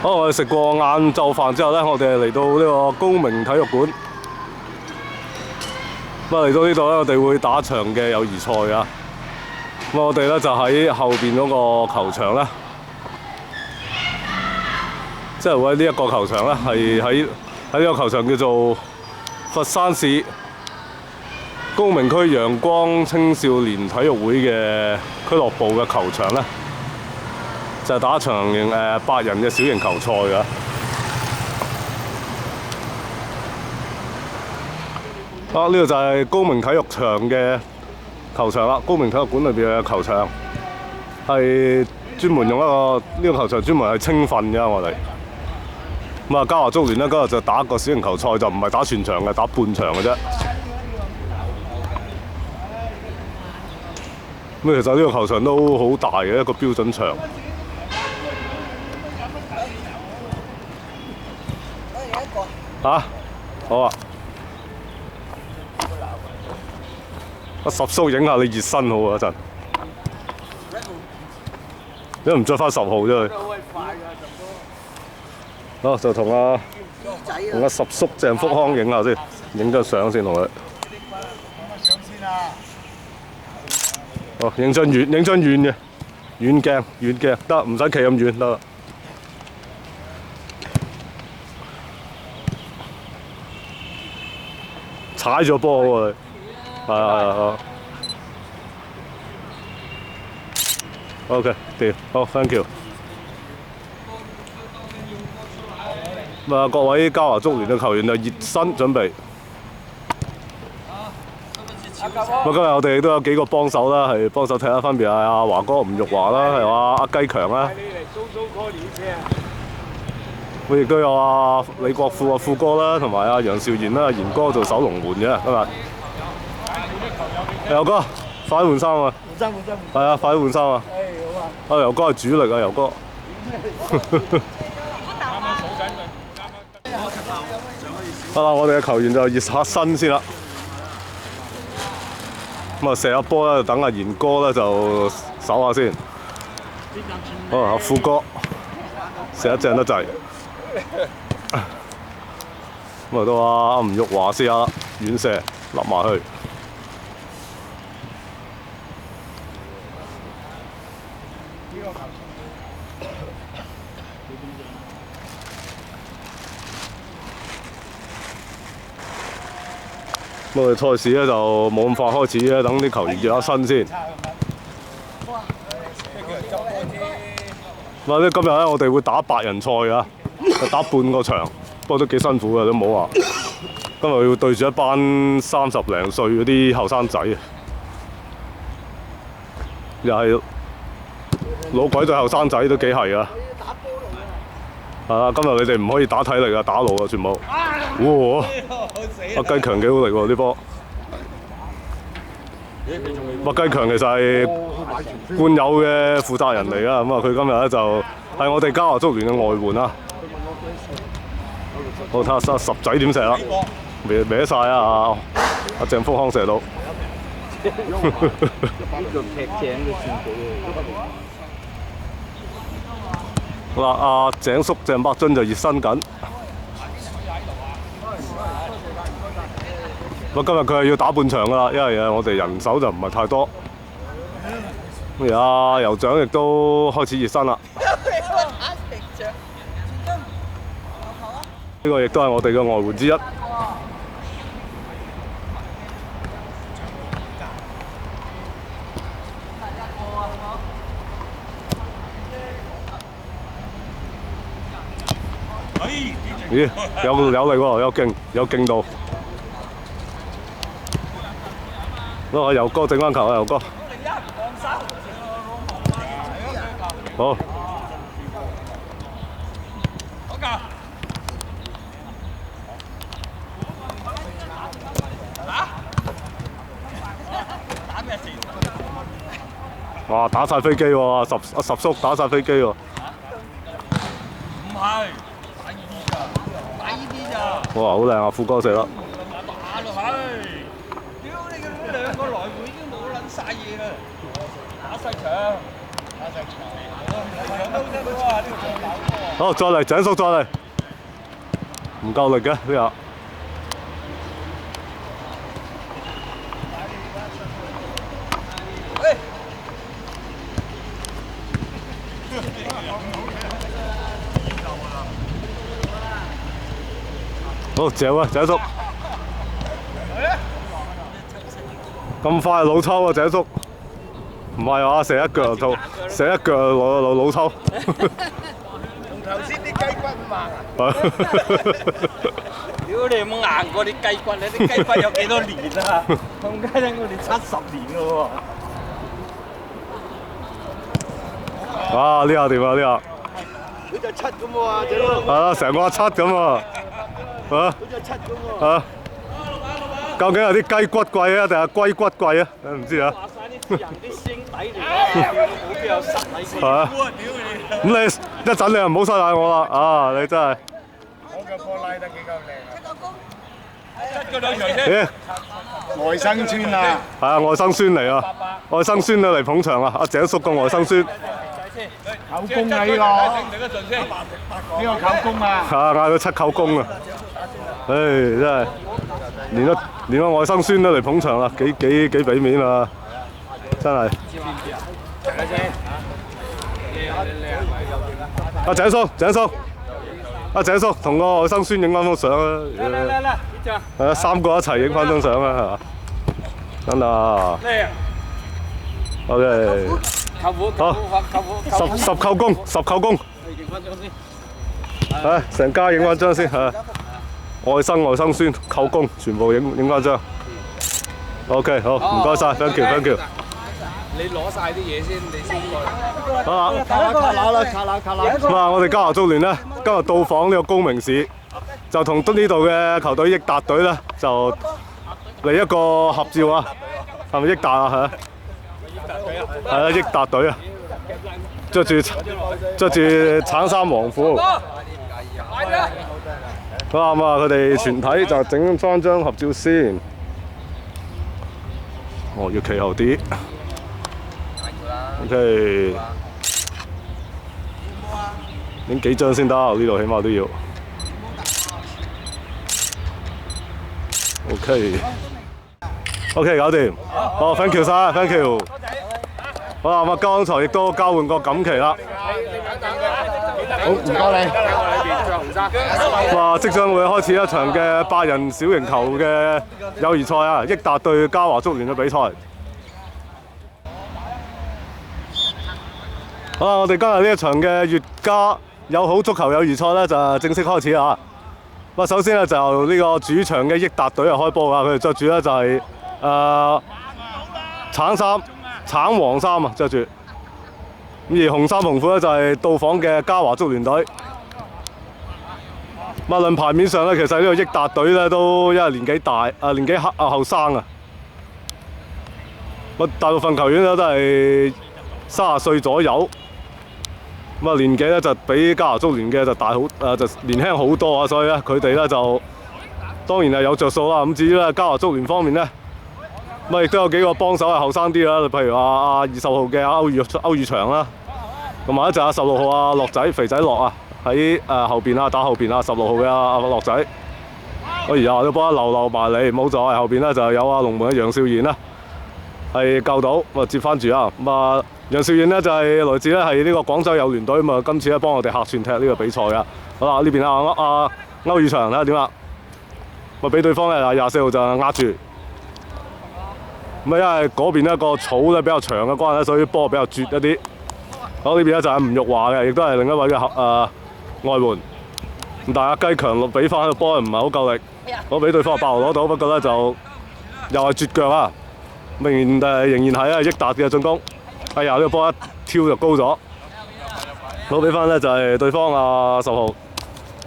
好，我哋食過晏晝飯之後咧，我哋嚟到呢個高明體育館。咁嚟到呢度咧，我哋會打場嘅友誼賽㗎。咁我哋咧就喺後邊嗰個球場咧，即係會喺呢一個球場咧，係喺呢個球場叫做佛山市高明區陽光青少年體育會嘅俱樂部嘅球場咧，就係打一場8人嘅小型球賽㗎。呢個就係高明體育場嘅球場啦。高明體育館裏邊嘅球場係專門用呢個球場專門係青訓㗎。我哋咁啊，嘉華足聯咧今日就打一個小型球賽，就唔係打全場嘅，打半場嘅啫。咁其實呢個球場都好大嘅一個標準場。好啊！十叔影下你熱身好啊！一陣，點解唔着翻10號啫？好，就同阿十叔鄭福康影下先，影張相先同佢。哦，影張遠嘅，遠鏡得，唔使企咁遠得。踩咗波喎，係。OK， 掂，好 ，thank you。咁啊，各位嘉華足聯嘅球員就熱身準備。咁今日我哋都有幾個幫手啦，係幫手踢啦，分別係阿華哥吳玉華啦，係阿雞強啦。我亦都有阿李國富富哥啦，同埋阿楊兆賢啦，賢哥做守龍門嘅今日。游哥，快換衫啊！係啊，快啲換衫啊！好啊！游哥係主力啊，游哥。好啦，我哋嘅球員就熱下身先啦。咁啊，射下波咧，等阿賢哥咧就守下先。好啊，富哥射得正得滯。咁啊，到阿吳玉華試下遠射，立埋去。咁我哋賽事咧就冇咁快開始咧，等啲球員熱下身先。今日咧我哋會打8人賽㗎，打半個場，不過都幾辛苦嘅，都冇話。今日要對住一班30零歲嗰啲後生仔，又係老鬼對後生仔都幾係啊！今日你哋唔可以打體力啊，打腦啊，全部。哇！阿雞強幾好力喎啲波。麥雞強其實係冠友嘅負責人嚟㗎，咁啊佢今日咧就係我哋嘉華足聯嘅外援啦。好，睇下十仔點射啦，歪晒啊！阿鄭福康射到。好啦，阿井叔鄭伯津就熱身緊。今日佢係要打半場㗎啦，因為我哋人手就唔係太多。咁而家酋長亦都開始熱身啦。呢個亦都係我哋嘅外援之一。咦，有力喎，有勁度。好，游哥整翻球啊，游哥。好。哇！打晒飛機喎，十叔打晒飛機喎。唔係，打呢啲咋？哇！好靚啊，富哥射啦。打落去。屌你嘅兩個來回已經冇撚晒嘢啦，打晒場，場都好辛苦啊！呢個場打波。好，再嚟，井叔再嚟，唔夠力嘅呢下。好，嚼啊，井叔！咁快老抽啊，井叔！唔係話射一腳就射一腳攞老抽。同頭先啲雞骨唔硬啊！屌你有冇硬過啲雞骨？你啲雞骨有幾多年啊？咁雞撚我哋70年咯喎！啊！呢下掂啊！呢下好似七咁喎，仔佬。係啊，成個七咁啊！啊！好似七咁喎。啊！究竟係啲雞骨貴啊，定係龜骨貴啊？唔知啊。話晒啲人啲聲底嚟嘅，冇邊有實體係啊。咁你一陣你又唔好收賴我啦！啊，你真係。我嘅波拉得幾夠靚啊！出嗰兩場啫。咦？外甥村啊！係啊，外甥孫嚟啊！外甥孫啊嚟捧場啊！阿井叔個外甥孫。舅公啊呢個，呢個舅公啊！啊！嗌到七舅公啊！唉，真係連個外甥孫都嚟捧場啦，幾俾面啊！真係。阿井叔，阿井叔同個外甥孫影翻張相啊！嚟，呢張。係啊，三個一齊影翻張相啊，係嘛？真啊！OK。好。十舅公。影翻張先。係，成家影翻張先嚇。外甥孫、舅公全部影翻張。OK， 好，唔該晒 ，thank you。你攞晒啲嘢先，你先過嚟。好啦，卡啦！咁啊，我哋嘉華足聯咧，今日到訪呢個高明市，就同呢度嘅球隊益達隊咧，就嚟一個合照啊！係咪益達啊？係啊，係啊，益達隊啊！着住橙衫黃褲。好啊，咁啊，佢哋全體就整翻張合照先。哦，要企後啲。OK， 影幾張先得？呢度起碼都要。OK， 搞掂。好 ，thank you 晒 ，thank you。好啦，咁啊，剛才亦都交換過錦旗啦。好，唔該你。話即將會開始一場嘅8人小型球嘅友誼賽啊！益達對嘉華足聯嘅比賽。好啦，我哋今日呢一場嘅粵嘉友好足球友誼賽咧就正式開始啊！咁啊，首先咧就呢個主場嘅益達隊啊開波啊，佢哋着住咧就係橙衫、橙黃衫啊着住。咁而紅衫紅褲咧就係到訪嘅嘉華足聯隊。咁啊，論牌面上咧，其實呢個益達隊咧都因為年紀大年紀後生啊。大部分球員咧都係30歲左右。咁啊，年紀咧就比嘉華足聯嘅就大好就年輕好多啊，所以咧佢哋咧就當然係有着數啦。咁至於咧嘉華足聯方面咧，咁亦都有幾個幫手係後生啲啦，譬如話阿20號嘅歐宇翔啦，同埋一隻16號阿樂仔肥仔樂啊，喺後邊啊打後邊啊16號嘅阿樂仔。而家都幫一流埋嚟，冇阻礙後邊咧就有阿龍門嘅楊少賢啦，係救到咁啊接翻住啊咁啊。楊少賢呢就係來自咧係呢個廣州友聯隊，咁啊今次咧幫我哋客串踢呢個比賽噶。好啦，呢邊阿歐宇翔睇下點啊？咪俾對方咧24號就壓住。咁啊，因為嗰邊咧個草咧比較長嘅關係咧，所以波比較絕一啲。好，呢邊咧就係吳玉華嘅，亦都係另一位嘅外援。咁但係阿雞強俾翻個波唔係好夠力，我俾對方8號攞到，不過咧就又係絕腳啊！仍然係益達嘅進攻。哎呀！呢個波一跳就高咗，攞俾翻咧就係對方10號，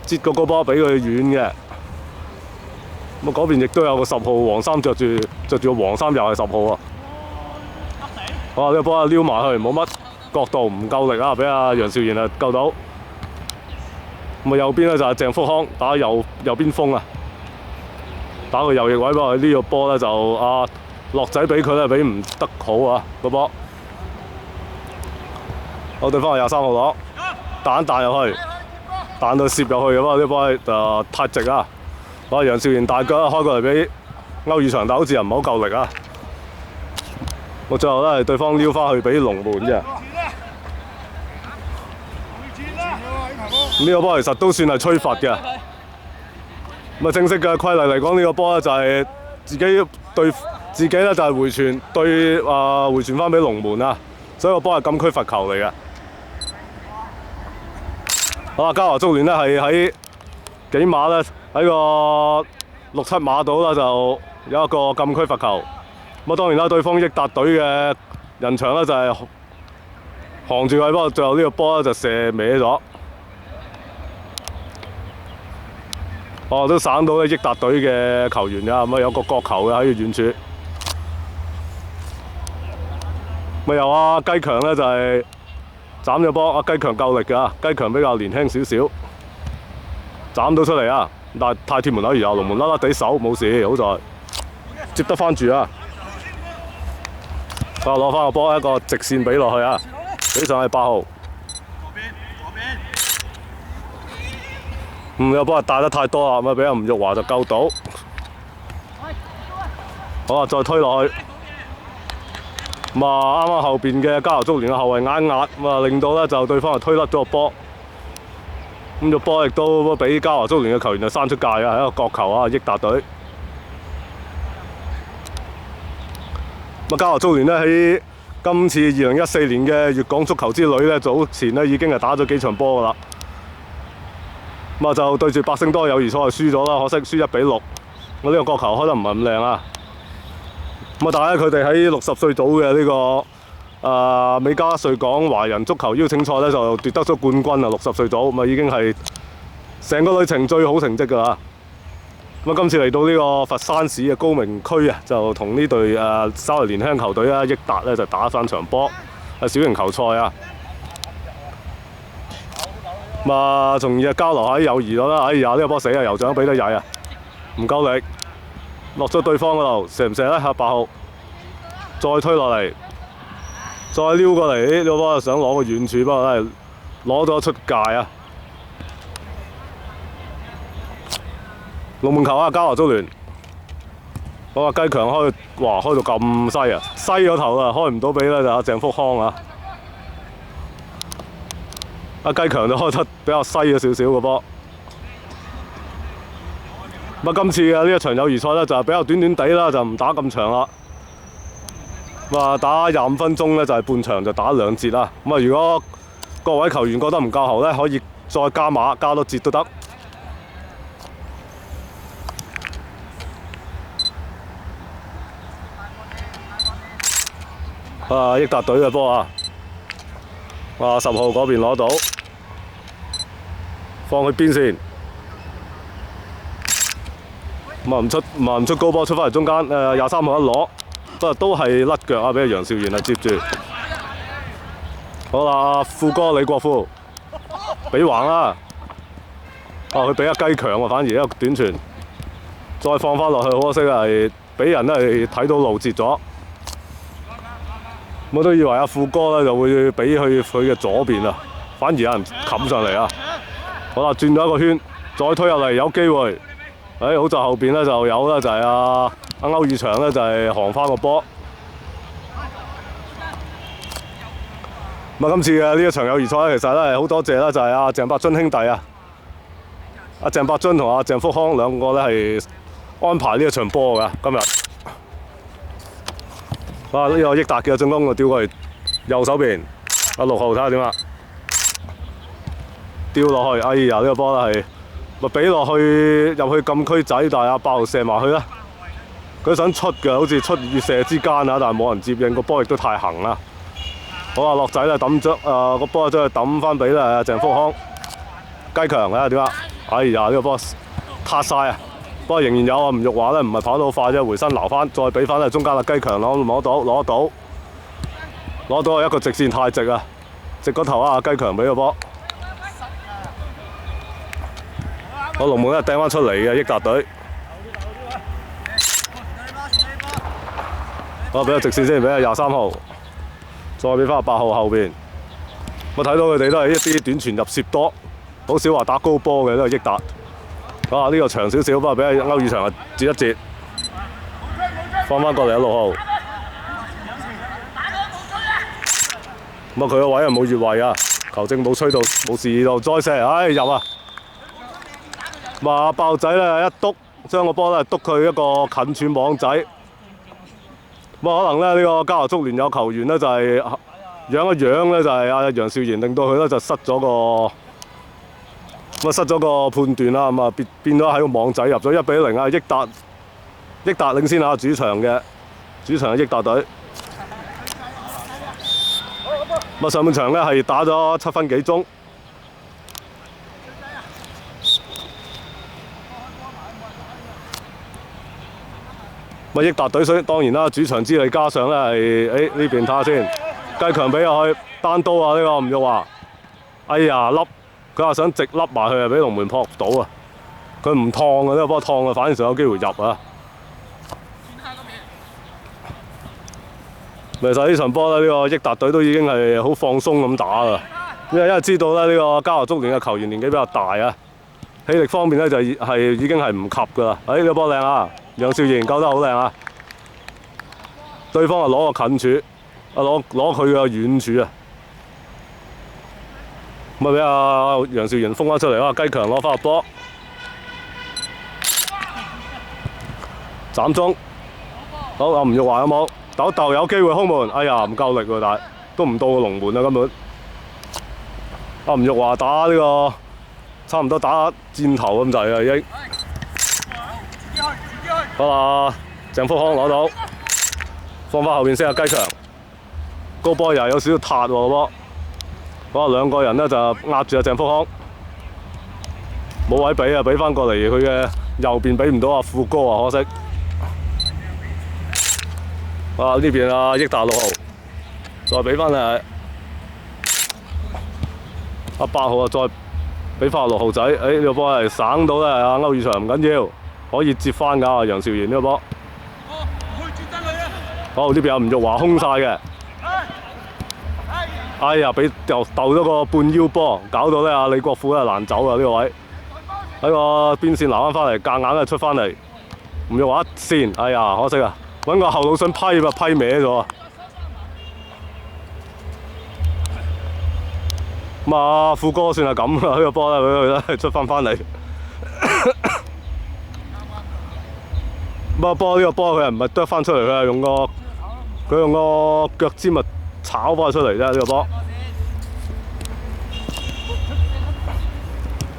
接個高波俾佢遠嘅。咁嗰邊亦都有個10號黃衫着住個黃衫又係10號啊！哇！呢個波撩埋去，冇乜角度，唔夠力啊！俾阿楊少賢救到。咁啊右邊咧就係鄭福康打右邊鋒啊，打個右翼位，不過呢個波咧就樂仔俾佢咧俾唔得好啊個波。好，對方係23號攞，彈入去，彈到攝入去咁啊！呢波就太直啊！楊少賢大腳開過嚟俾歐宇翔，但好似又唔係好夠力啊！我最後咧係對方撩翻去俾龍門啫。呢個波其實都算係吹罰嘅。咁啊，正式嘅規例嚟講，呢個波咧就係自己對自己咧就係回傳對回傳翻俾龍門啊，所以個波係禁區罰球嚟嘅。好啦，嘉華足聯咧係喺幾碼咧喺個6、7碼度啦，就有一個禁區罰球。咁啊，當然啦，對方益達隊嘅人牆咧就係扛住佢，不過最後呢個波咧就射歪咗。都省到咧益達隊嘅球員㗎，咁啊有個角球嘅喺遠處。咪有啊雞強咧就係斬咗波，雞強夠力㗎，雞強比較年輕少少，斬到出嚟啊！但係太鐵門口而有龍門甩甩地手冇事，好在接得翻住啊！攞翻個波一個直線俾落去啊，俾上去8號。有波帶得太多啦，咁啊俾阿吳玉華就救到。好啊，再推落去。咁啊，啱啱後邊嘅嘉華足聯嘅後衞壓壓，咁啊令到咧就對方係推甩咗個波。咁個波亦都俾嘉華足聯嘅球員就閂出界啊，係一個角球啊，益達隊。咁啊，嘉華足聯咧喺今次2014年嘅粵港足球之旅咧，早前咧已經係打咗幾場波㗎啦。咁啊就對住百星多友誼賽係輸咗啦，可惜輸1-6。我呢個角球開得唔係咁靚啊！咁啊，但係佢哋喺60歲組嘅呢個美加瑞港華人足球邀請賽咧，就奪得咗冠軍啊！60歲組咁啊，已經係成個旅程最好成績㗎啦。咁啊，今次嚟到呢個佛山市嘅高明區啊，就同呢隊稍為年輕球隊啊益達咧就打翻場波，係小型球賽啊！咁啊，從而交流喺友誼度啦。哎呀，呢個波死啊！酋長俾得曳啊，唔夠力，落咗對方嗰度，射唔射咧？8號，再推落嚟，再撩過嚟，呢個波想攞個遠處，不過咧攞咗出界啊！龍門球啊，嘉華足聯，我話雞強開，哇開到咁西啊，西咗頭啊，開唔到俾咧就阿鄭福康啊！阿雞強就開得比較西咗少少個波。咁啊，今次嘅呢一場友誼賽咧就係比較短短地啦，就唔打咁長啦。咁啊，打25分鐘咧就係半場就打2節啦。咁啊，如果各位球員覺得唔夠喉咧，可以再加碼加多節都得。益達隊嘅波啊！10號嗰邊攞到，放去邊線，咁啊唔出高波，出翻嚟中間，23號一攞，不過都係甩腳啊，俾楊少賢啊接住。好啦，富哥李國富，俾橫啦，佢俾阿雞強啊，反而一個短傳，再放翻落去，可惜係俾人咧係睇到路截咗。我都以為阿富哥咧就會俾去佢嘅左邊啊，反而有人冚上嚟啊！好啦，轉咗一個圈，再推入嚟有機會。好在後邊咧就有啦，就係阿歐宇翔咧就係航翻個波。咁啊，今次嘅呢一場友誼賽咧，其實咧係好多謝啦，就係阿鄭伯津兄弟啊，阿鄭伯津同阿鄭福康兩個咧係安排呢一場波㗎今日。呢個益達嘅進攻就丟過嚟右手邊，阿6號睇下點啊？丟落去，哎呀呢個波咧係咪俾落去入去禁區仔，但係阿8號射埋去啦。佢想出嘅，好似出與射之間啊，但係冇人接應，個波亦都太行啦。好啊，樂仔咧抌咗個波將佢抌翻俾咧鄭福康，雞強睇下點啊？哎呀呢個波塌晒啊！不過仍然有啊，吳玉華咧唔係跑得好快啫，回身撈翻，再俾翻咧中間嘅雞強攞到一個直線太直啊，直個頭啊，雞強俾個波。我龍門咧掟翻出嚟嘅益達隊，俾個直線先，俾阿23號，再俾翻8號後邊。我睇到佢哋都係一啲短傳入攝多，好少話打高波嘅呢個益達。啊，呢個長少少，不過俾歐宇翔啊截一截，放翻過嚟6號。咁啊，佢個位啊冇越位啊，球證冇吹到，冇示意到，再射，唉入啊！咁啊，爆仔咧一篤，將個波咧篤佢一個近處網仔。咁啊，可能咧呢個嘉華足聯有球員咧就係養一養咧，就係阿楊兆賢，令到佢咧就失咗個判斷啦。咁啊變咗喺個網仔入咗1-0啊！益達領先下主場嘅益達隊。咁啊上半場咧係打咗7分幾鐘。咁益達隊當然啦，主場之利加上咧係呢邊睇下先，雞強俾入去單刀啊！呢個吳玉華，哎呀佢話想直笠埋去啊，俾龍門撲到啊！佢唔燙啊，呢個波燙啊，反而上有機會入啊！其實呢場波咧，呢個益達隊都已經係好放鬆咁打啦，因為知道咧呢個嘉華足聯嘅球員年紀比較大啊，氣力方面咧就係已經係唔及噶啦。呢個波靚啊！楊兆賢救得好靚啊！對方啊攞個近處，攞佢個遠處啊！咁啊俾阿楊兆賢封翻出嚟啦，雞強攞翻個波，斬中，好阿吳玉華有冇？豆有機會空門，哎呀唔夠力喎，但係都唔到個龍門啊根本。阿吳玉華打呢個差唔多打箭頭咁滯啊已經。好啦，鄭福康攞到，放翻後邊先啊！雞強高波又有少少塌喎個波，好啊兩個人咧就壓住阿鄭福康，冇位俾啊，俾翻過嚟佢嘅右邊俾唔到啊富哥啊，可惜。啊呢邊啊益達6號，再俾翻啊8號啊，再俾翻6號仔，呢個波係省到咧啊歐宇翔唔緊要。可以接翻㗎，楊兆賢呢個波。好呢邊有吳玉華空晒嘅。哎呀，俾又鬥咗個半腰波，搞到咧阿李國富咧難走啊呢個位。喺個邊線拿翻嚟，夾硬咧出翻嚟。吳玉華一線，哎呀可惜啊，揾個後腦想批咪批歪咗。咁啊富哥算係咁啦，呢個波咧俾佢咧出翻嚟。不過呢個波佢又唔係啄翻出嚟，佢係用個腳尖咪炒翻出嚟啫呢個波。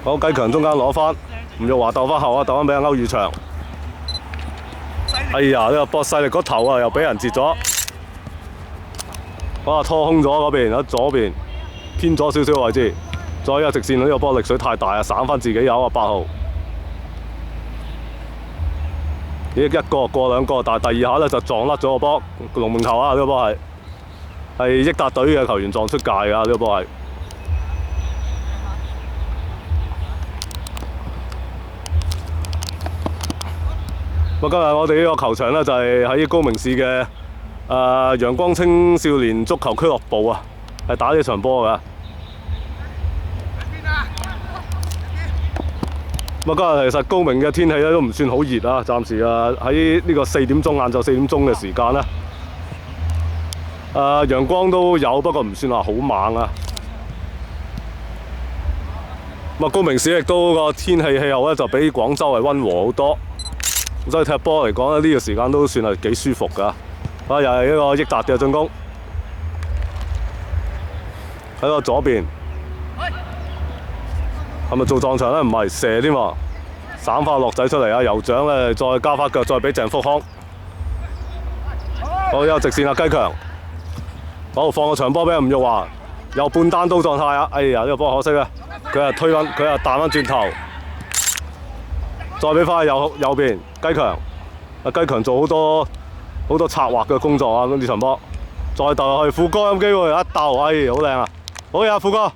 好雞強中間攞翻，吳玉華鬥翻後啊，鬥翻俾阿歐宇翔。哎呀呢個波勢力嗰頭啊又俾人截咗，哇拖空咗嗰邊喺左邊偏咗少少位置，再一個直線呢個波力水太大啊，省翻自己有啊8號。一個過兩個，但係第二下咧就撞甩咗個波，龍門球啊！呢個波係益達隊嘅球員撞出界㗎，呢個波係。咁今日我哋呢個球場咧就係喺高明市嘅陽光青少年足球俱樂部啊，係打呢場波㗎。咁今日其實高明嘅天氣咧都唔算好熱啊，暫時喺呢個4點鐘晏晝4點鐘嘅時間咧，陽光都有，不過唔算話好猛啊。咁高明市亦都個天氣氣候咧就比廣州係溫和好多，所以踢波嚟講咧呢個時間都算係幾舒服㗎。又係一個益達嘅進攻，喺個左邊。係咪做撞牆咧？唔係射添喎，省翻落仔出嚟啊！酋長咧再加翻腳，再俾鄭福康。好有直線啊，雞強。好放個長波俾吳玉華，有半單刀狀態啊！哎呀，呢個波可惜啊！佢係推翻，佢係彈翻轉頭，再俾翻右邊雞強。雞強做好多策劃嘅工作啊！咁呢場波再鬥落去，富哥有機會一鬥，哎，好靚啊！好嘢啊，富哥！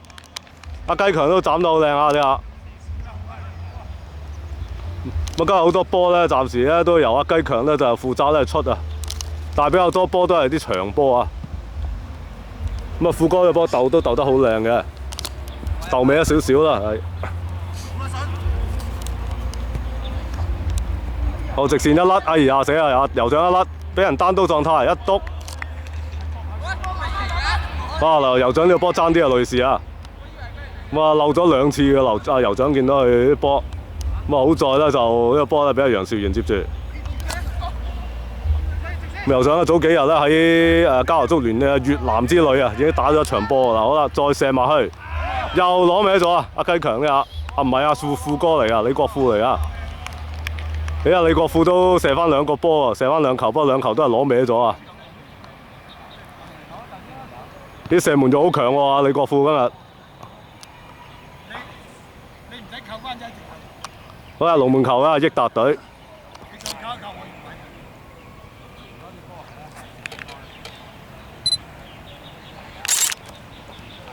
阿雞強都斬得好靚啊！你下，咁今日好多波咧，暫時咧都由阿雞強咧就負責咧出啊，但係比較多波都係啲長波啊。咁富哥嘅波鬥都鬥得好靚嘅，鬥尾咗少少啦，係。好直線一甩，哎呀死啊！酋長一甩，俾人單刀狀態一篤。酋長呢個波爭啲啊，類似啊。漏咗2次嘅酋長見到佢啲波，好在咧就呢個波咧俾阿楊兆賢接住。酋長咧早幾日咧喺交流足聯嘅越南之旅啊，已經打咗一場波㗎啦。好啦，再射埋去，又攞歪咗啊！阿雞強呢下，唔係阿富哥嚟㗎，李國富嚟㗎。李國富都射翻2個波啊，射翻2球，不過2球都係攞歪咗啊！啲射門就好強喎，李國富今日。你唔使扣關仔直頭。好啊，龍門球啊，益達隊。你再扣一扣我唔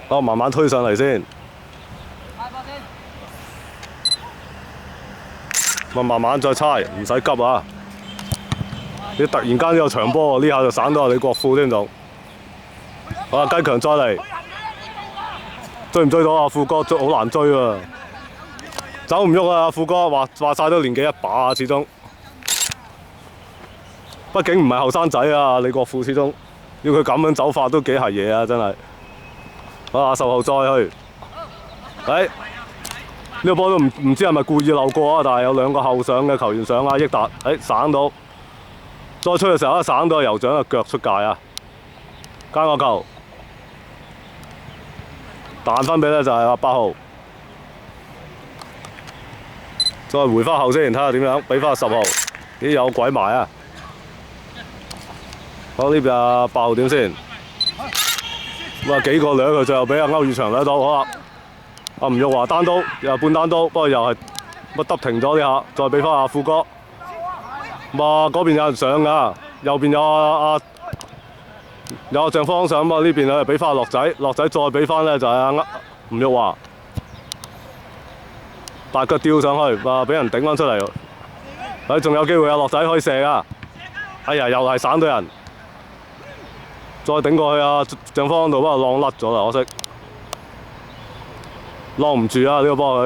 係。我慢慢推上嚟先。慢慢再猜，唔使急啊！你突然間都有長波喎，呢下就省到阿李國富添仲。好啊，雞強再嚟，追唔追到啊？富哥好難追啊！走唔喐啊！富哥話晒都年紀一把啊，始終。畢竟唔係後生仔啊，李國富始終要佢咁樣走法都幾係嘢啊！真係。好啊，10號再去。呢個波都唔知係咪故意漏過啊！但係有2個後上嘅球員上啊，益達，省到，再出嘅時候咧省到酋長嘅腳出界啊！加個球，彈翻俾咧就係阿8號，再回翻後先，睇下點樣，俾翻10號，咦有鬼埋啊！好呢邊阿8號點先？幾個掠佢，最後俾阿歐宇翔掠到，好啦。阿吳玉華單刀又半單刀，不過又係揼停咗呢下，再俾翻阿富哥。嗰邊有人上㗎，右邊有阿鄭方上咁啊，呢邊咧俾翻阿樂仔再俾翻咧就係阿吳玉華，大腳吊上去，俾人頂翻出嚟。仲有機會阿樂仔可以射㗎。哎呀，又係省到人，再頂過去阿鄭方度，不過浪甩咗啦，可惜。攞唔住啊！呢個波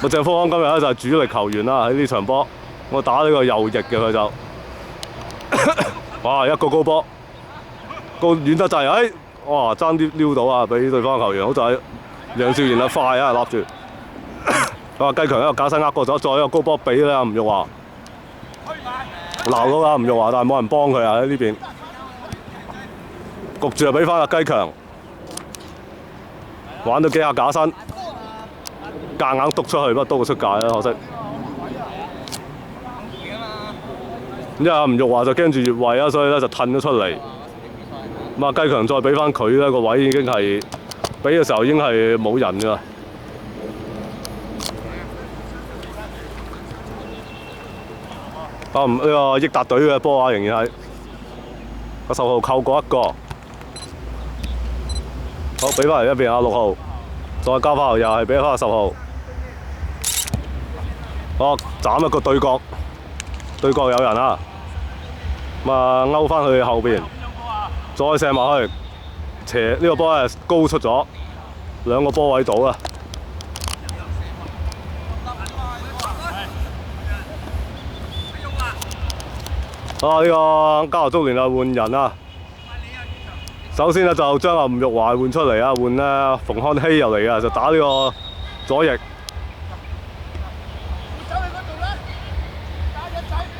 佢，鄭福安今日咧就係主力球員啦，喺呢場波，我打呢個右翼嘅佢就，哇一個高波，高遠得滯，哇爭啲撩到啊！俾對方球員好在楊兆賢啊快啊立住，雞強一個假身呃過咗，再一個高波俾咧吳玉華，鬧到啊吳玉華，但係冇人幫佢啊喺呢邊，焗住就俾翻阿雞強。玩到幾下假身，夾硬篤出去，不過篤佢出界啦，可惜。因為阿吳玉華就驚住越位啊，所以咧就褪咗出嚟。雞強再俾翻佢咧，個位已經係俾嘅時候已經係冇人㗎啦。呢個益達隊嘅波啊，仍然係個10號扣過一個。好，俾翻嚟一邊阿6號，再交翻後又係俾翻阿10號。好，斬一個對角有人啊！勾翻去後邊，再射埋去，斜呢個波係高出咗2個波位到啊！呢個交流足聯啊換人啊！首先咧就將阿吳玉華換出嚟啊，換咧馮漢熙入嚟啊，就打呢個左翼。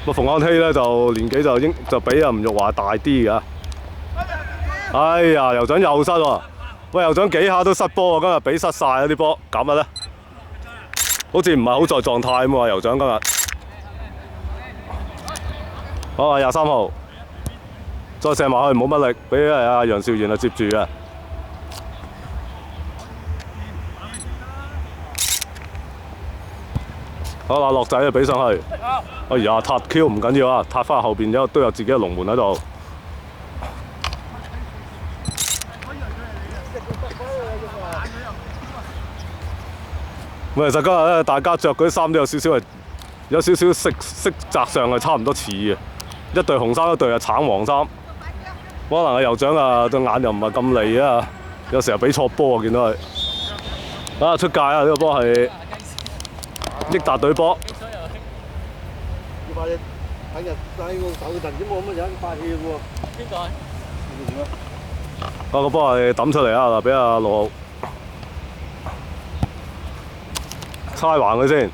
馮漢熙咧就年紀就比阿吳玉華大啲㗎。哎呀，酋長又失喎！喂，酋長幾下都失波啊！今日俾失晒啊啲波，咁嘅咧，好似唔係好在狀態咁喎，酋長今日。好啊，23號。再射埋去冇乜力，俾阿楊兆賢啊接住啊！好啦，樂仔啊俾上去。哎呀，撻 Q 唔緊要啊，撻翻後邊都有自己嘅龍門喺度。其實今日咧，大家着嗰啲衫都有少少色澤上係差唔多似嘅，一隊紅衫，一隊係橙黃衫。可能阿酋長啊對眼又唔係咁利啊，有時候俾錯波啊，見到佢。出界啊！呢個波係益達隊波。要把你等日喺個手陣啫，冇乜人發氣喎。邊個？個波係抌出嚟啊！嗱，俾阿6號猜橫佢先，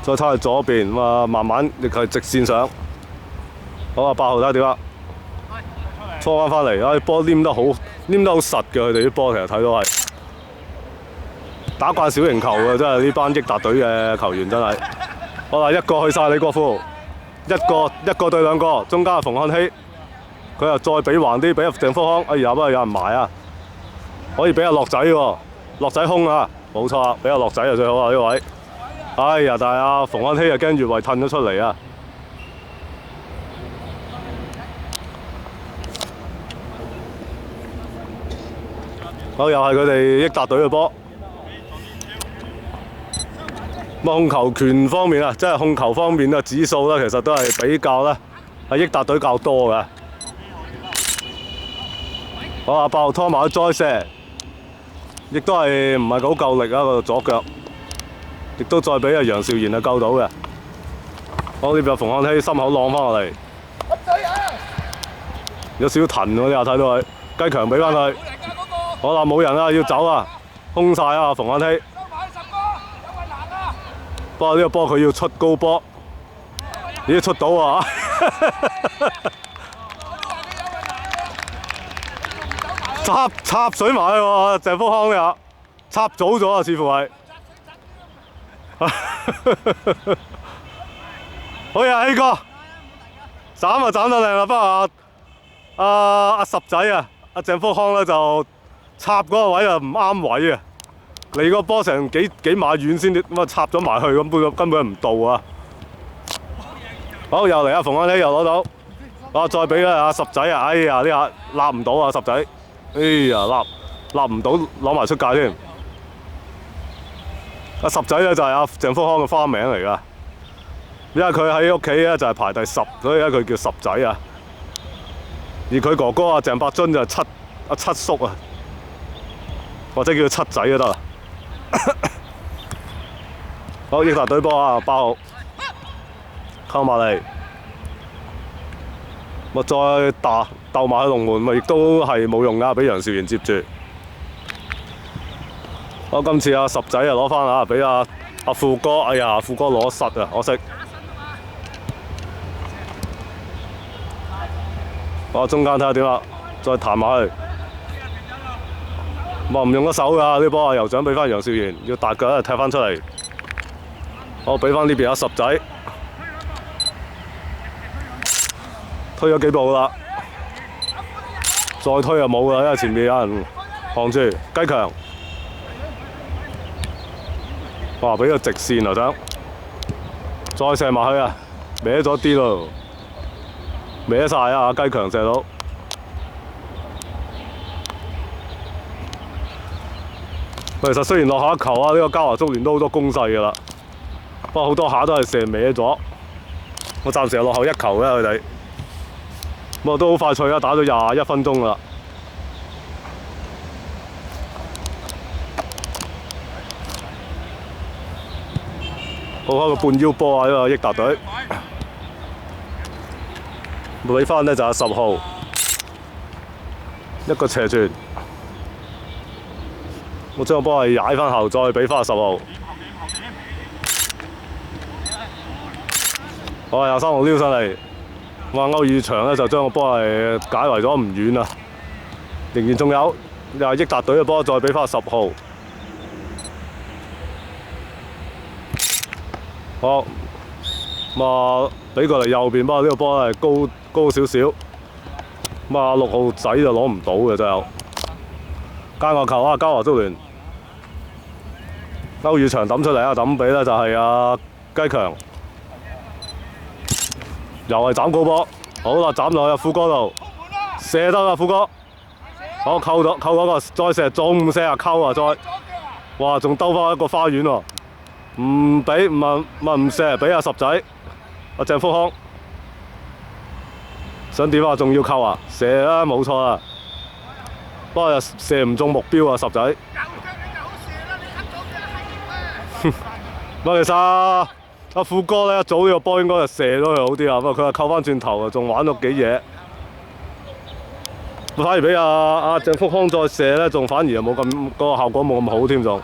再猜去左邊，咁啊慢慢亦係直線上。好啊，8號睇下點啊？搓翻嚟，啊波黏得好實嘅，佢哋啲波其實睇到係打慣小型球嘅，真係呢班益達隊嘅球員真係。好啦，一個去晒李國富，一個對兩個，中間係馮漢熙，佢又再俾橫啲俾阿鄭福康，哎呀，不過有人埋啊，可以俾阿樂仔喎，樂仔空啊，冇錯啊，俾阿樂仔就最好啊呢位。哎呀，但係阿馮漢熙啊驚越位褪咗出嚟啊！好，又係佢哋益達隊嘅波。控球權方面啊，即係控球方面嘅指數咧，其實都係比較咧係益達隊較多嘅。好啊，8號拖埋去再射，亦都係唔係好夠力啊個左腳，亦都再俾阿楊兆賢啊救到嘅。好，呢邊馮漢熙心口浪翻落嚟，有少少騰喎，你又睇到佢，雞強俾翻佢。好啦，冇人啦，要走啊，空晒啊，馮漢熙。不過呢個波佢要出高波，咦出到啊！插水埋去喎，鄭福康呀，插早咗啊，似乎係。好呀，希哥，斬啊斬得靚啦，不過阿十仔啊，阿鄭福康咧就插嗰個位啊唔啱位啊。離個波成幾碼遠先，咁啊插咗埋去，咁根本唔到啊！好，又嚟啊，馮漢熙又攞到，啊再俾阿十仔啊！哎呀，呢下立唔到啊，十仔，哎呀立唔到，攞埋出界添。阿十仔咧就係阿鄭福康嘅花名嚟㗎，因為佢喺屋企咧就係排第10，所以咧佢叫十仔啊。而佢哥哥阿鄭伯臻就係七叔啊，或者叫佢七仔都得啦。好，益達隊波啊，8號溝埋嚟，咪再鬥埋去龍門，咪亦都係冇用㗎，俾楊兆賢接住。好，今次阿十仔啊攞翻啊，俾阿富哥，哎呀，富哥攞實啊，可惜。我中間睇下點啦，再彈埋去。唔用得手㗎，呢波啊，酋長俾翻楊兆賢，要大腳踢翻出嚟。好，俾翻呢邊阿十仔，推咗幾步啦，再推就冇啦，因為前面有人扛住。雞強，哇！俾個直線啊，想再射埋去啊，歪咗啲咯，歪晒啊！雞強射到。其實雖然落下一球啊，呢個嘉華足聯都好多攻勢㗎啦，不過好多下都係射歪咗。我暫時係落後1球嘅佢哋，不過都好快脆啊，打咗21分鐘啦。好開個半腰波啊！呢個益達隊，俾翻呢就係10號，一個斜傳。我將個波係踩翻後，再俾翻10號。好啊，23號撩上嚟，我話歐宇翔咧就將個波係解圍咗唔遠啊，仍然仲有又係益達隊嘅波，再俾翻10號。好，咁啊俾過嚟右邊，不過呢個波係高少少，咁啊6號仔就攞唔到嘅，最後間個球啊，嘉華足聯。歐宇翔抌出嚟啊，抌俾咧就係阿雞強，又係斬高波，好啦，斬落去富哥度，射得啦富哥，好扣咗個，再射仲唔射啊，扣啊再，哇仲兜翻一個花園喎，唔俾唔射，俾阿十仔，阿鄭福康，想點啊？仲要扣啊？射啦，冇錯啦，不過又射唔中目標啊，十仔。其實阿富哥咧一早呢個波應該就射咗佢好啲啊，不過佢又扣翻轉頭啊，仲玩咗幾嘢。反而俾阿鄭福康再射咧，仲反而又冇咁嗰個效果冇咁好添仲。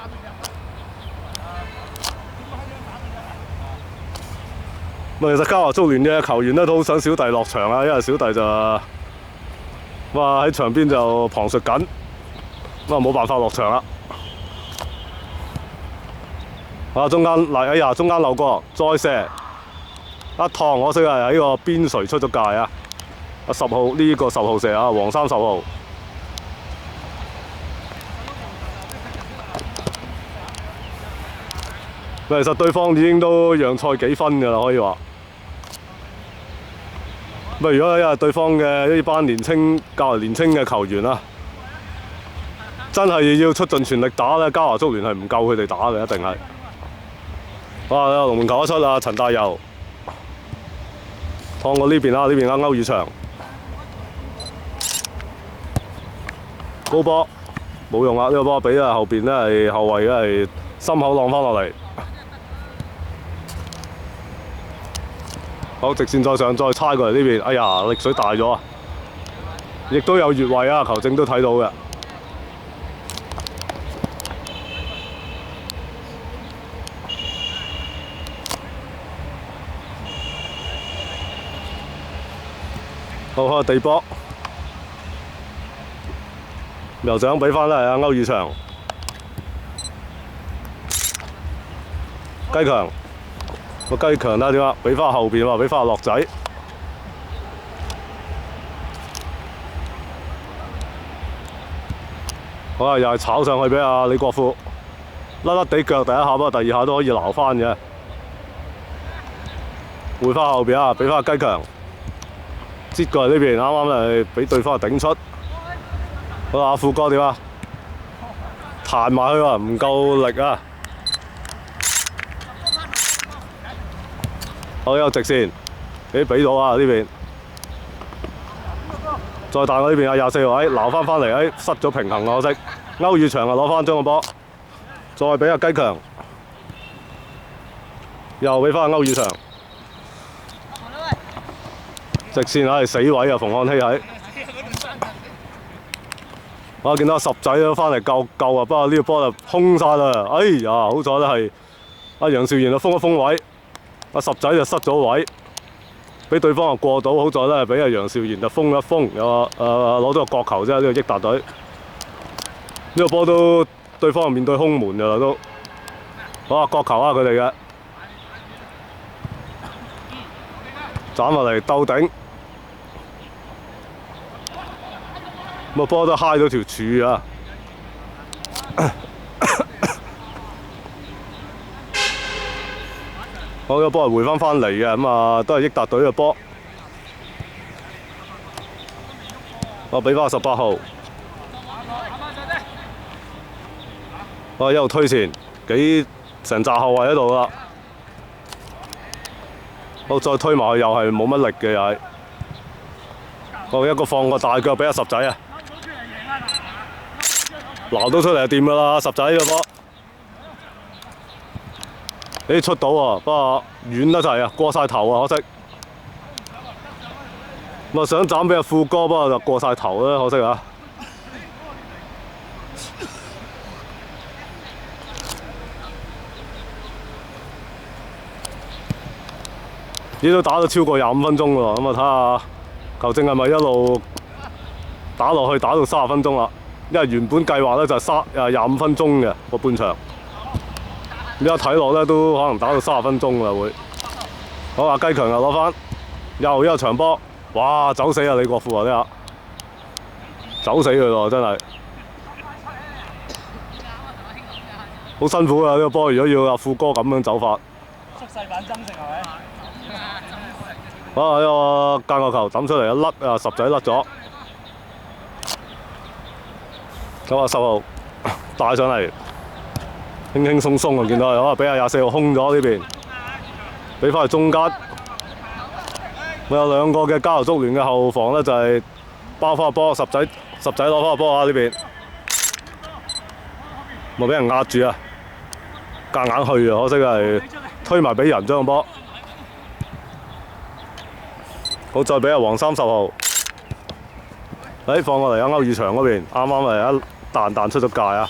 其實嘉華足聯嘅球員咧都好想小弟落場啊，因為小弟就喺場邊就旁述緊，冇辦法落場啦。中間中間漏過，再射一趟，可惜係喺個邊陲出咗界啊！10號呢個10號射啊，黃衫10號。其實對方已經都讓賽幾分㗎啦，可以話。如果因為對方嘅呢班較為年青嘅球員啦，真係要出盡全力打咧，嘉華足聯係唔夠佢哋打嘅，一定係。龍門球一出啊，陳大佑趟過呢邊啦，呢邊歐宇翔高波冇用啦，呢個波俾後邊咧係後衞係心口浪翻落嚟。好，直線再上，再猜過嚟呢邊，哎呀，力水大咗啊！亦都有越位啊，球證都睇到嘅。好，開地波，酋長俾翻咧係歐宇翔，雞強。雞強啦，點啊？俾翻後邊喎，俾翻阿樂仔。好啊，又係炒上去俾阿李國富，甩甩地腳第一下，不過第二下都可以撈翻嘅。回翻後邊啊，俾翻雞強，擠過嚟呢邊，啱啱係俾對方頂出。好啊，阿富哥點啊？彈埋去啊，唔夠力啊！好，有直線，俾到啊呢邊，再彈過呢邊啊24號，撈翻嚟，失咗平衡啊可惜。歐宇翔啊攞翻張個波，再俾阿雞強，又俾翻歐宇翔，直線死位啊馮漢希喺。我見到阿十仔都翻嚟救啊，不過呢個波就空晒啦。哎呀，好彩咧係阿楊兆賢啊封一封位。阿十仔就失咗位，俾對方就過到，好在咧俾阿楊兆賢就封一封，又攞到個角球啫，呢個益達隊。呢個波都對方面對空門㗎啦都，好啊角球啊佢哋嘅，斬落嚟鬥頂，個波都揩咗條柱啊！好，個波係回翻嚟嘅，咁都係益達隊嘅波。我俾翻18號，我一路推前，成紮後衞喺度啦。我再推埋去又係冇乜力嘅又係。我一個放個大腳俾阿十仔啊，撈到出嚟就掂㗎啦，十仔個波。出到喎，不過遠得滯啊，過晒頭啊，可惜。我想斬俾阿富哥，不過就過晒頭啦，可惜啊。呢都打咗超過25分鐘喎，咁睇下球證係咪一路打落去打到30分鐘啦？因為原本計劃咧就係25分鐘嘅個半場。而家睇落咧都可能打到30分鐘啦會。好啊，雞強又攞翻，又一個長波，哇！走死啊李國富啊呢下，走死佢喎真係，好辛苦啊呢個波！如果要阿富哥咁樣走法，縮細版增城係咪？啊！呢個間個球抌出嚟一甩啊，十仔甩咗，咁啊10號帶上嚟。輕輕鬆鬆啊！見到係，俾阿24號空咗呢邊，俾翻去中間。我有兩個嘅嘉豪足聯嘅後防咧，就係包翻個波，十仔攞翻個波啊！呢邊冇俾人壓住啊！夾硬去啊！可惜係推埋俾人將個波。好，再俾阿黃30號。放過嚟啊！歐宇翔嗰邊啱啱係一彈出咗界啊！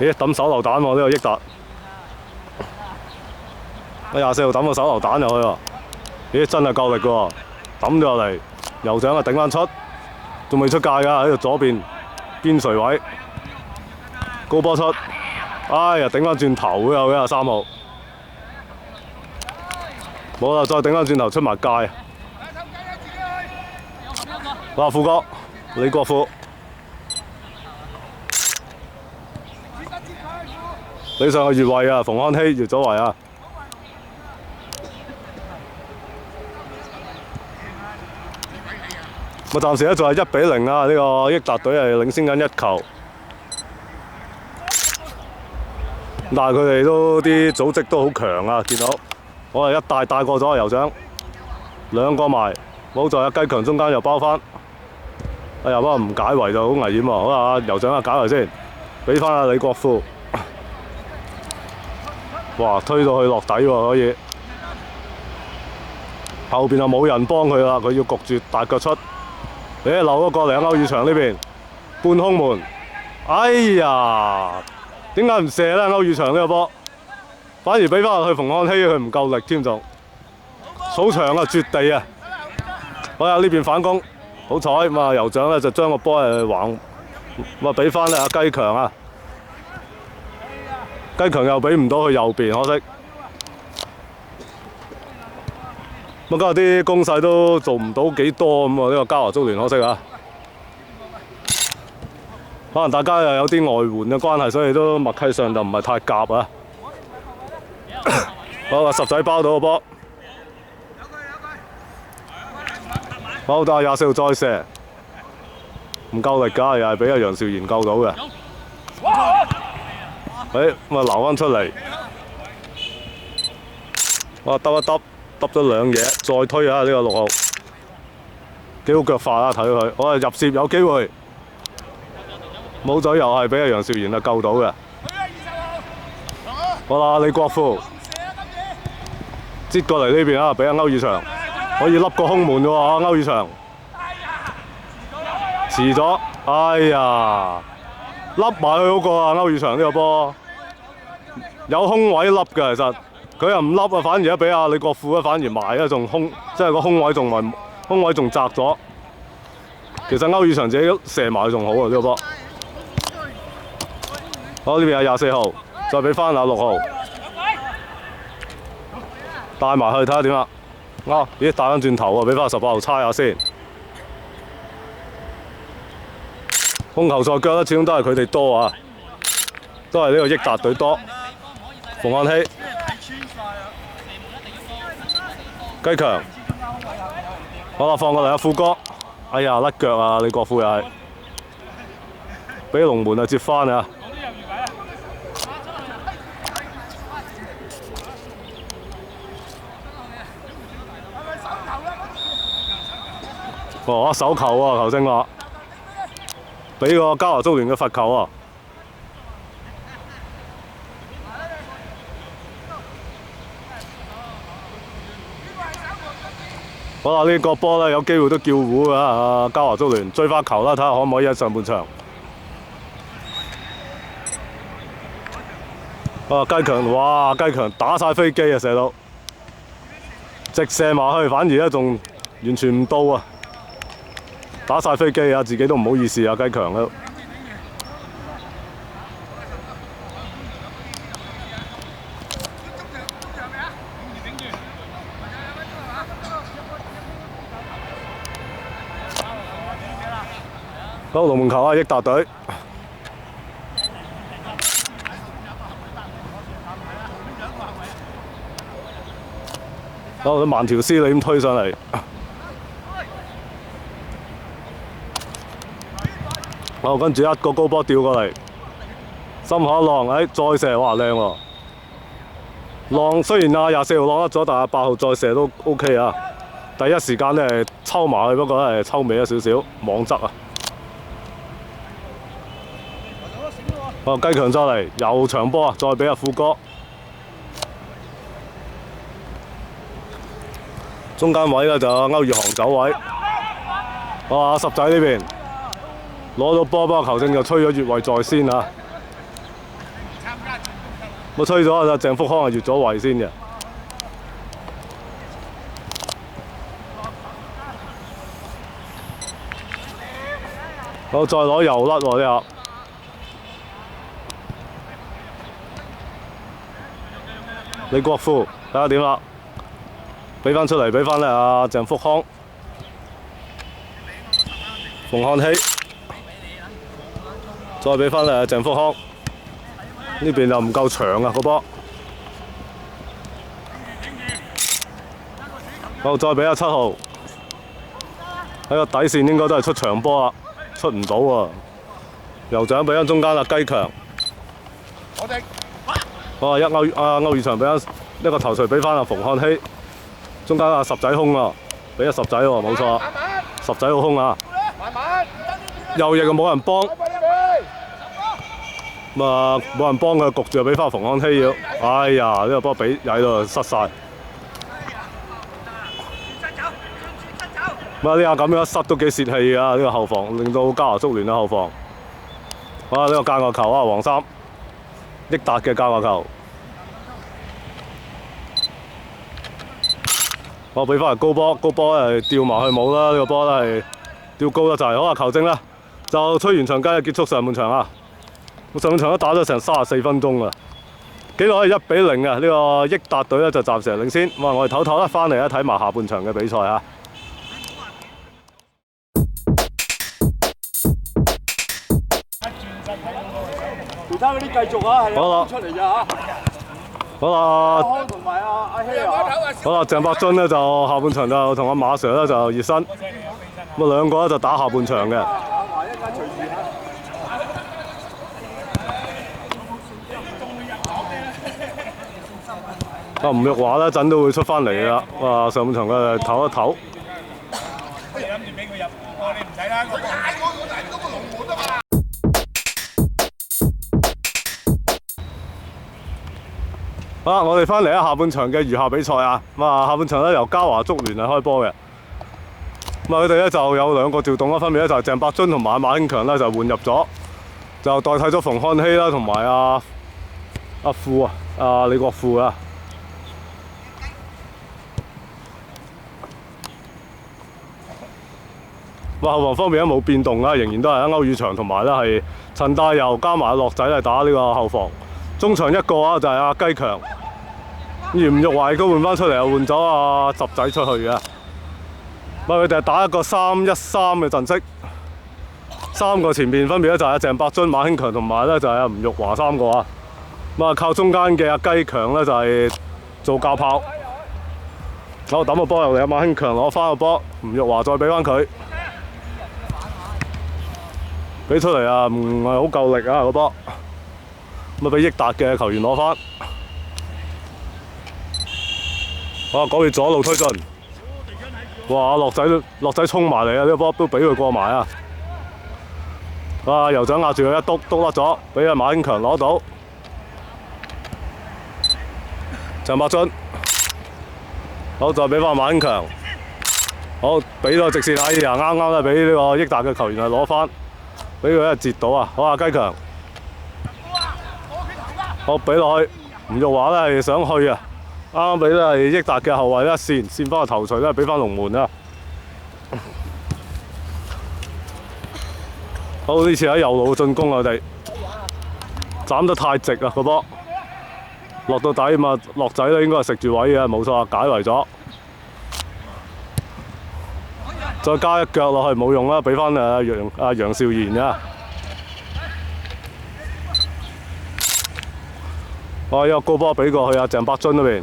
咦，抌手榴彈喎！呢個益達，24號抌個手榴彈入去喎！咦，真係夠力嘅喎，抌咗落嚟，酋長啊頂翻出，仲未出界㗎，喺度左邊邊垂位，高波出，哎呀頂翻轉頭嘅有嘅23號，冇啦，再頂翻轉頭出埋界，哇富哥，李國富。俾上個越位啊，馮漢熙越咗位啊！暫時咧仲係1比0啊！呢個益達隊係領先緊1球，但係佢哋都啲組織都好強啊！見到我係一帶過咗酋長，兩個埋，冇在阿雞強中間又包翻，哎呀不過唔解圍就好危險喎！好啊，酋長啊解圍先，俾翻阿李國富。哇！推到去落底喎，可以。後邊就冇人幫佢啦，佢要焗住大腳出。漏咗過嚟歐宇翔呢邊，半空門。哎呀！點解唔射咧？歐宇翔呢個波，反而俾翻落去馮漢熙，佢唔夠力添仲。草場啊，絕地啊！好啊，呢邊反攻，好彩咁啊！酋長咧就將個波係橫，咁啊俾翻阿雞強啊！雞強又俾唔到去右邊，可惜。咁今日啲攻勢都做唔到幾多咁啊！呢個嘉華足聯可惜啊。可能大家又有啲外援嘅關係，所以都默契上就唔係太夾啊。好啊，十仔包到個波。好，但係24號再射，唔夠力㗎，又係俾阿楊兆賢救到嘅。咁啊留翻出嚟，哇揼一揼咗兩嘢，再推下呢個6號，幾好腳法啊！睇佢，我係入攝有機會，冇咗又係俾阿楊兆賢啊救到嘅。好啦，李國富擠過嚟呢邊啊，俾阿歐宇翔可以笠個空門嘅喎，歐宇翔遲咗，哎呀！笠埋佢嗰個啊，歐宇翔呢個波有空位笠嘅，其實佢又唔笠啊，反而一俾阿李國富咧，反而埋咧仲空，即係個空位仲窄咗。其實歐宇翔自己射埋仲好啊，呢個波。好，呢邊有24號，再俾翻阿6號，帶埋去睇下點啊！咦，帶翻轉頭啊，俾翻18號猜下先。控球賽腳咧，始終都係佢哋多啊，都係呢個益達隊多。馮漢熙、雞強，好啦，放過嚟阿富哥，哎呀甩腳啊！李國富又係俾龍門啊接翻啊！哦，手球啊，球星話。俾個嘉華足聯嘅罰球啊！好啦，呢個波咧有機會都叫糊㗎啊！嘉華足聯追翻球啦，睇下可唔可以喺上半場。啊，雞強，哇！雞強打晒飛機啊，射到直射埋去，反而咧仲完全唔到啊！打晒飛機啊！自己都唔好意思啊，雞強都。好，龍門球啊！益達隊。好，慢條斯理咁推上嚟。好，跟住一個高波吊過嚟，心口一浪，再射，哇靚喎！浪雖然24號浪甩咗，但係8號再射都 OK 啊！第一時間咧係抽埋去，不過咧係抽尾咗少少，網側啊。雞強再嚟，又長波啊！再俾阿富哥，中間位咧就歐宇航走位。哇！十仔呢邊攞到波，不過球證就吹咗越位在先啊！我吹咗啊！鄭福康係越咗位先嘅。好，再攞右甩喎呢下。李國富睇下點啦，俾翻出嚟，俾翻咧阿鄭福康、馮漢熙，再俾翻咧鄭福康，呢邊就唔夠長啊個波。好，再俾阿7號，喺個底線應該都係出長波啦，出唔到喎。酋長俾翻中間阿雞強。哇！歐宇翔俾一個頭槌俾翻阿馮漢熙，中間阿十仔空啊，俾咗十仔喎，冇錯，十仔好空啊！右翼就冇人幫，咁啊冇人幫佢，焗住就俾翻馮漢熙要。哎呀！呢個波俾喺度失晒。咁啊呢下咁樣失都幾泄氣啊！呢個後防令到嘉華足聯嘅後防。哇！呢個間角球啊，黃衫。益達嘅間角球，我俾翻嚟高波，高波係吊埋去冇啦，呢個波都係吊高得滯。好啊，球證啦，就吹完場雞結束上半場啊！上半場都打咗成34分鐘啦，紀錄係1-0啊！呢個益達隊咧就暫時領先。哇！我哋唞唞啦，翻嚟咧睇埋下半場嘅比賽啊！其他嗰啲繼續啊，係啊，出嚟咋嚇？好啦，康同埋阿希啊，好啦，鄭伯津咧就下半場就同阿馬 Sir 咧就熱身，咁啊兩個咧就打下半場嘅。阿華一間隨時啊！阿吳玉華咧陣都會出翻嚟啦，哇！上半場嘅唞一唞。不如諗住俾佢入，我哋唔使啦。佢踩我嚟嗰個龍門啊嘛！好啦，我哋翻嚟下半場嘅餘下比賽啊！咁啊，下半場咧由嘉華足聯係開波嘅。咁啊，佢哋咧就有兩個調動啦，分別咧就係鄭伯津同埋馬興強咧就換入咗，就代替咗馮漢熙啦，同埋阿富啊，李國富啊。後防方面咧冇變動啦，仍然都係歐宇翔同埋咧係陳大佑加埋樂仔嚟打呢個後防。中場一個啊就係阿雞強，而吳玉華亦都換翻出嚟，又換咗阿十仔出去嘅。佢哋係打一個3-1-3嘅陣式，三個前面分別咧就係阿鄭伯津、馬興強同埋咧就係阿吳玉華三個啊。靠中間嘅阿雞強咧就係做教炮。好，抌個波入嚟，阿馬興強攞翻個波，吳玉華再俾翻佢。俾出嚟啊，唔係好夠力啊個波，咁啊俾益達嘅球員攞翻。哇！嗰邊左路推進，哇！樂仔衝埋嚟啊！呢個波都俾佢過埋啊！哇！酋長壓住佢一篤甩咗，俾阿馬興強攞到。鄭伯津，好再俾翻馬興強，好俾咗直線，哎呀啱啱咧俾呢個益達嘅球員係攞翻。俾佢一截到啊！好啊，雞強，好俾落去。吳玉華咧係想去啊，啱啱俾咧係益達嘅後衞咧線翻個頭槌咧，俾翻龍門啊！好，呢次喺右路進攻啊，佢哋斬得太直啊個波，落到底嘛，樂仔咧應該係食住位嘅，冇錯啊，解圍咗。再加一腳落去冇用啦，俾翻楊兆賢啊！哇！一個高波俾過去鄭伯津嗰邊，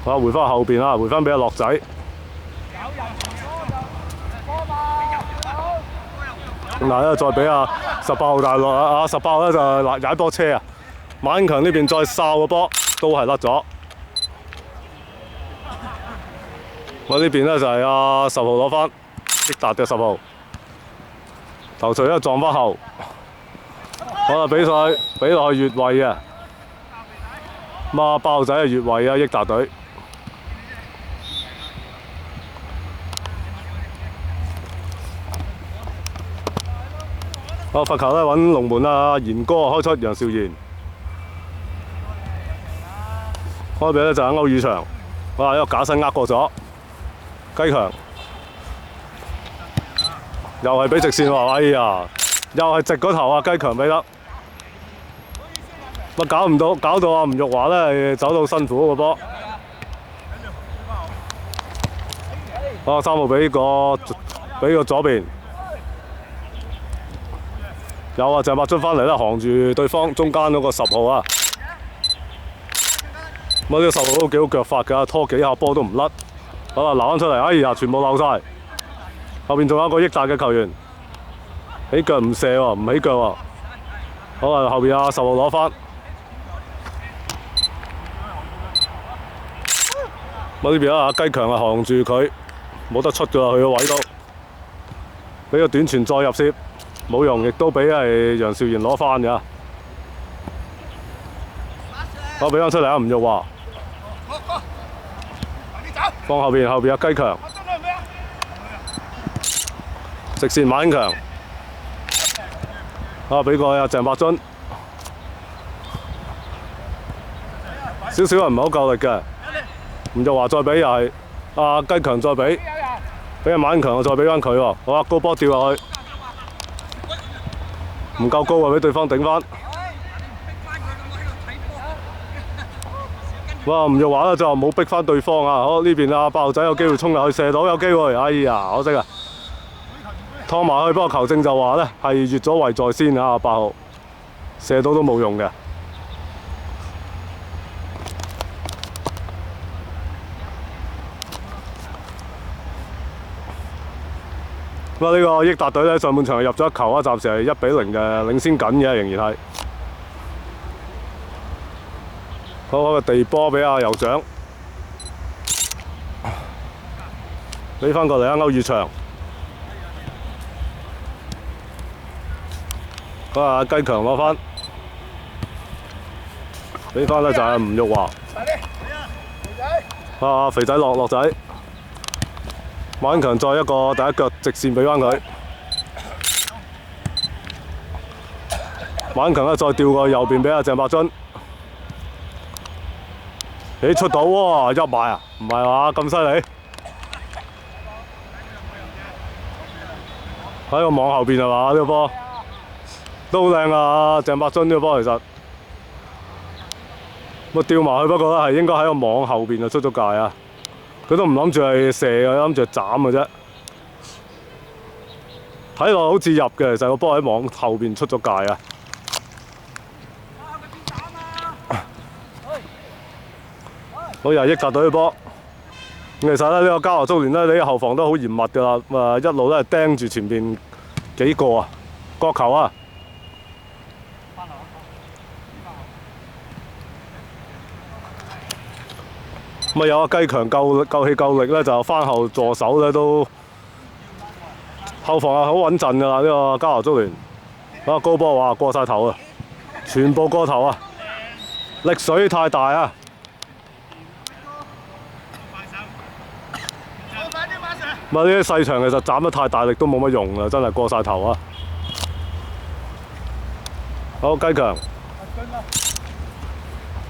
回翻後邊啦，回翻俾阿樂仔。嗱咧，再俾18號大樂18號咧就踩波車啊！馬興強呢邊再哨個波，都係甩咗。我呢邊咧就係阿10號攞翻，益達嘅10號頭槌一撞翻後，好啦，比賽俾落去越位嘅，咁啊爆仔係越位啊，益達隊。好，罰球咧揾龍門啊，賢哥開出楊兆賢，開比咧就係歐宇翔，哇！一個假身呃過咗，雞強又係俾直線喎，哎呀，又係直嗰頭啊，雞強俾得，乜搞唔到，搞到阿吳玉華咧走到辛苦個波，啊3號俾個左邊。有啊，鄭伯津翻嚟啦，行住對方中間嗰個10號啊！咁呢個10號都幾好腳法㗎，拖幾下波都唔甩。好啦，撈翻出嚟，哎呀，全部漏晒。後邊仲有一個益達嘅球員，起腳唔射喎，唔起腳喎。好啦，後邊阿10號攞翻。咁呢邊啊，雞強啊，行住佢，冇得出㗎啦，去個位度，俾個短傳再入攝。冇用，亦都俾係楊兆賢攞翻㗎。我俾翻出嚟啊，吳玉華。放後邊阿雞強。直線馬英強。啊，俾個阿鄭伯津。少少人唔係好夠力嘅。吳玉華再俾又係阿雞強再俾阿馬英強我再俾翻佢喎。好啊，高波掉落去。唔夠高啊！俾對方頂翻。哇！吳玉華咧就冇逼翻對方啊！好，呢邊啊，8號仔有機會衝入去射到有機會，哎呀，可惜啊！拖埋去，不過球證就話咧係越咗位在先啊！8號射到都冇用嘅。咁啊！呢個益達隊咧上半場入咗一球啊，暫時係1比0嘅領先緊嘅，仍然係。好個地波俾阿酋長，俾翻過嚟啊歐宇翔。好啊，雞強攞翻，俾翻咧就係吳玉華。啊，肥仔落仔。馬英強再一個第一腳直線俾翻佢，馬英強咧再調過右邊俾阿鄭伯津，咦出到喎，入埋啊？唔係話咁犀利？喺個網後邊係嘛？呢個波都好靚啊！鄭伯津呢個波其實，我調埋去，不過咧係應該喺個網後邊就出咗界啊！佢都唔諗住係射嘅，諗住係斬嘅啫。睇落好似入嘅，就係個波喺網後邊出咗界啊！好又係益達隊嘅波。咁其實咧呢個嘉華足聯咧，你後防都好嚴密㗎啦。咁啊一路都係盯住前邊幾個啊角球啊！咁啊有阿雞強夠氣夠力咧，就翻後助手咧都後防係好穩陣㗎啦。呢個嘉華足聯啊高波話過晒頭啊，全部過頭啊，力水太大啊！咁啊呢啲細場其實斬得太大力都冇乜用啦，真係過晒頭啊！好雞強，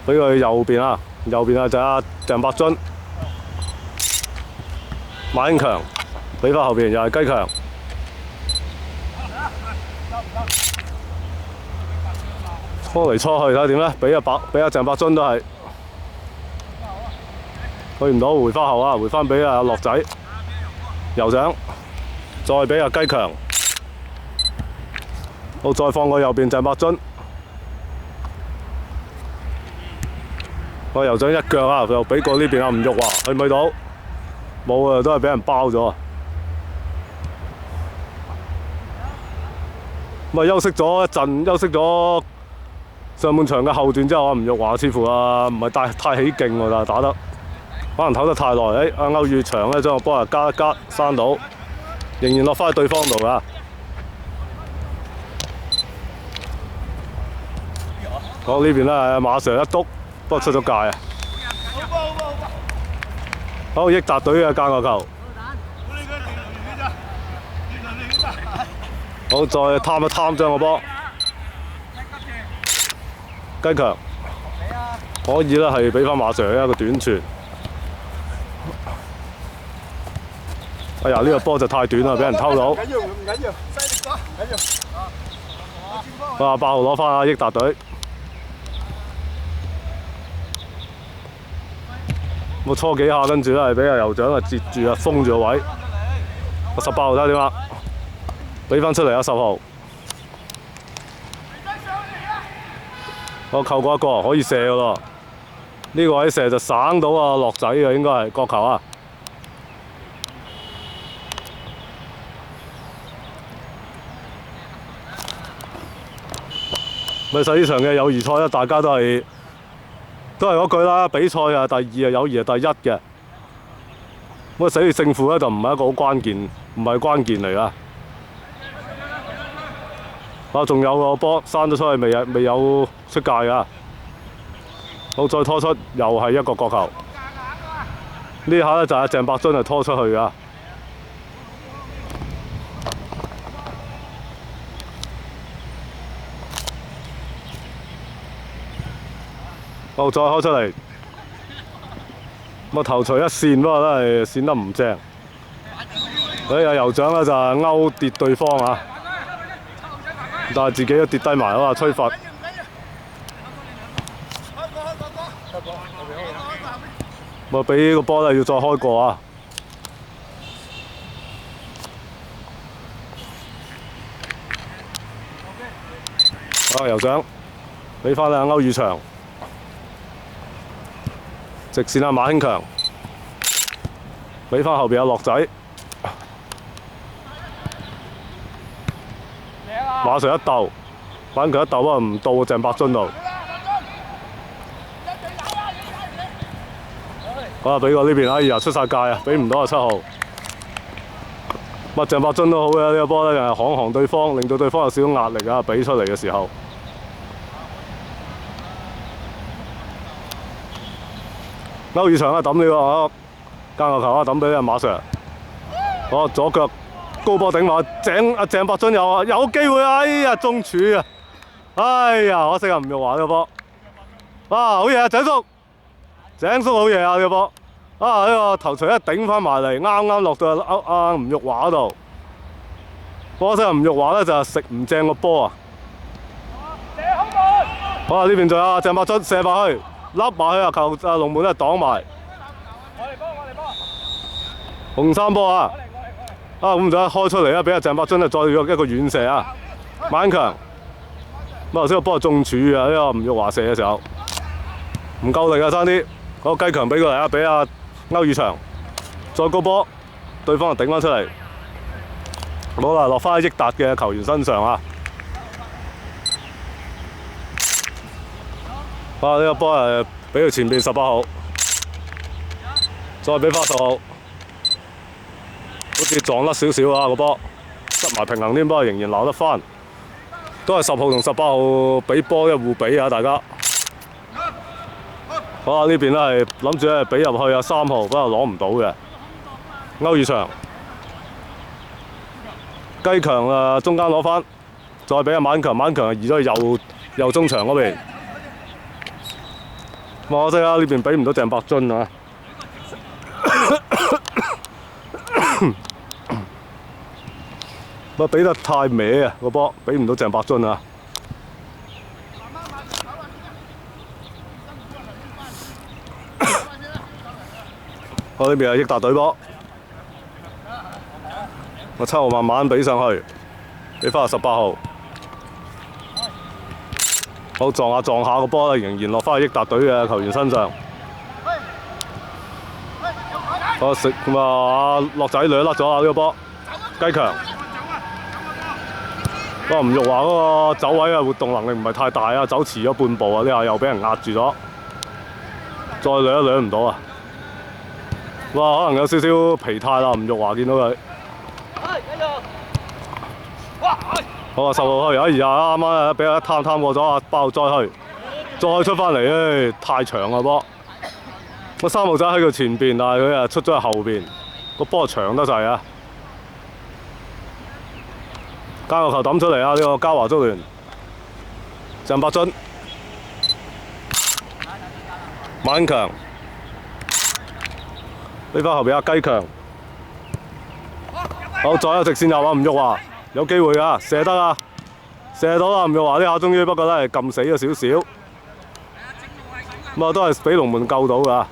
俾佢右邊啊！右邊啊就係阿鄭伯津，馬英強俾翻後邊又係雞強，搓嚟搓去睇下點咧？俾阿鄭伯津都係去唔到，回翻後啊，回翻俾阿樂仔，酋長，再俾阿雞強，好再放過右邊鄭伯津。個酋長一腳啊，又俾過呢邊阿吳玉華，去唔去到？冇啊，都係俾人包咗。咁啊，休息咗一陣，休息咗上半場嘅後段之後，阿吳玉華似乎啊唔係太起勁喎，但係打得可能唞得太耐，阿歐宇翔咧將個波啊加一加閂到，仍然落翻去對方度㗎。好呢邊咧馬 Sir 一督，不過出咗界啊！好益達隊嘅間個球，好再貪一貪將個波，雞強可以咧係俾翻馬 Sir 一個短傳。哎呀！呢個波就太短啦，俾人偷到。唔緊要，唔緊要，犀利咗，緊要。8號攞翻啊！益達隊。我搓幾下，跟住咧係俾阿酋長啊截住啊，封住個位。18號睇下點啊？俾翻出嚟啊！10號。我扣過一個，可以射噶咯。呢個位射就省到啊樂仔嘅，應該係角球啊！咪實呢場嘅友誼賽咧，大家都係嗰句啦，比賽啊第二啊，友誼啊第一嘅。咁啊，死嘅勝負咧就唔係一個好關鍵，唔係關鍵嚟噶。啊，仲有個波閂咗出去，未有出界噶。好，再拖出，又係一個角球。呢下咧就係鄭伯津係拖出去噶。好，再開出嚟，咁頭槌一線，不過都係線得唔正。阿酋長咧就係勾跌對方啊，但係自己都跌低埋啊，吹罰。咪俾個波咧要再開過啊！啊，酋長俾翻阿歐宇翔。直線啊，馬興強，俾翻後邊阿樂仔，馬 Sir 一鬥，反佢一鬥啊，唔到鄭伯津度。好啊，俾過呢邊，哎呀出晒界啊，俾唔到啊7號。乜鄭伯津都好嘅，呢個波咧就係行對方，令到對方有少少壓力啊，俾出嚟嘅時候。歐宇翔啊，抌呢個啊，間個球啊，抌俾阿馬 Sir。好，左腳高波頂埋，鄭伯津有機會啊！哎呀，中柱啊！哎呀，可惜啊，吳玉華呢個波。啊，好嘢啊，井叔好嘢啊！呢個波。啊，呢個頭槌一頂翻埋嚟，啱落到阿吳玉華嗰度。可惜啊，吳玉華咧就係食唔正個波啊！好啊，呢邊仲有阿鄭伯津射埋去。笠埋去啊！球啊龍門咧擋埋。我嚟幫。紅衫波啊！啊咁就開出嚟啊！俾阿鄭伯津咧再約一個遠射啊！馬興強。咁頭先個波係中柱啊！呢個吳玉華射嘅時候唔夠力啊，爭啲。好，雞強俾過嚟啊！俾阿歐宇翔再高波，對方就頂翻出嚟。好啦，落翻喺益達嘅球員身上啊！啊！呢個波係俾佢前邊18號，再俾翻10號，好似撞甩少少啊個波，失埋平衡添，不過仍然撈得翻，都係10號同18號俾波嘅互比啊！大家，好啊！呢邊咧係諗住咧俾入去啊3號，不過攞唔到嘅，歐宇翔，雞強啊中間攞翻，再俾阿馬強移咗去右中場嗰邊。可惜啊！呢邊俾唔到鄭伯津啊！乜俾得太歪啊個波，俾唔到鄭伯津啊！我呢邊係益達隊波，我7號慢慢俾上去，俾翻18號。好，撞下個波咧，仍然落翻去益達隊嘅球員身上。好食咁啊！樂仔掠甩咗啊！呢個波，雞強。不過吳玉華嗰個走位嘅活動能力唔係太大啊，走遲咗半步啊！呢下又俾人壓住咗，再掠唔到啊！哇，可能有少少疲態啦，吳玉華見到佢。好啊，10號去，哎呀，啱啱俾佢一探過咗啊，8號再去，再出翻嚟，太長啦波。個3號仔喺佢前邊，但係佢啊出咗去後邊，個波長得滯啊！間個球抌出嚟啊！呢個嘉華足聯，鄭伯津、馬強，俾翻後邊阿雞強。好，再有直線入啊！吳玉華有機會啊，射得啊，射到啦！吳玉華呢下終於不過咧係撳死咗少少，咁啊都係俾龍門救到㗎。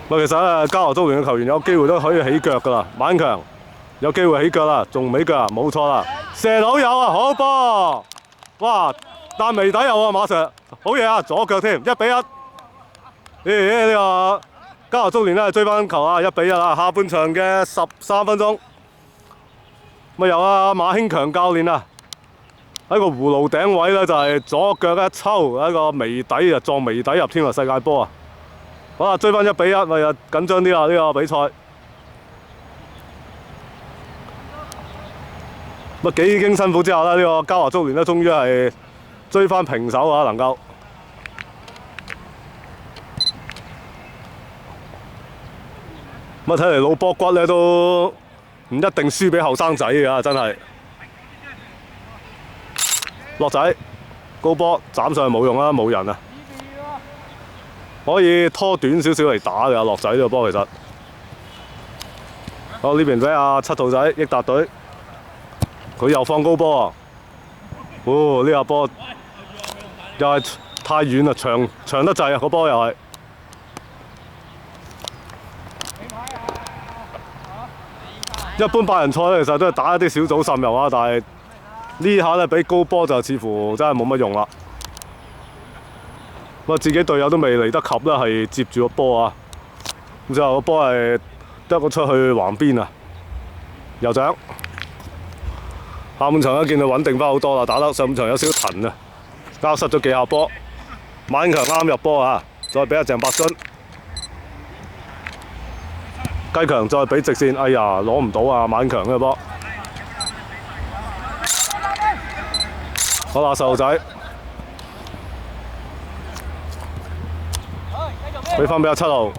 其實嘉華足聯嘅球員有機會都可以起腳㗎啦，馬強有機會起腳啦，仲唔起腳啊？冇錯啦，射到有啊，好波！哇，但眉底有啊，馬 Sir， 好嘢啊，左腳添，1比1。呢個嘉華足聯咧追翻球啊，1比1啊，下半場嘅13分鐘，咪由啊馬興強教練啊喺個葫蘆頂位咧就係左腳一抽，喺個眉底啊撞眉底入添啊，世界波啊！好啦，追翻1比1，咪又緊張啲啦呢個比賽。咁幾經辛苦之後咧，呢個嘉華足聯咧終於係追翻平手啊，能夠。咁睇嚟老波骨咧都唔一定輸俾後生仔㗎，真係。樂仔高波斬上去冇用啦，冇人啊！可以拖短少少嚟打㗎，樂仔呢個波其實。好，呢邊俾阿7號仔益達隊，佢又放高波啊！哦，呢下波又係太遠啦，長得滯啊！個波又係。一般8人賽咧，其實都係打一啲小組滲入啊，但係呢下咧俾高波就似乎真係冇乜用啦。咁自己隊友都未嚟得及咧，係接住個波啊！咁之後個波係得個出去橫邊啊，酋長。下半場咧見到穩定翻好多啦，打得上半場有少少騰啊，交失咗幾下波。馬強啱入波啊，再俾阿鄭伯津。雞強再俾直線，哎呀攞唔到啊！馬強嘅波。好啦，細路仔。俾翻俾阿7號，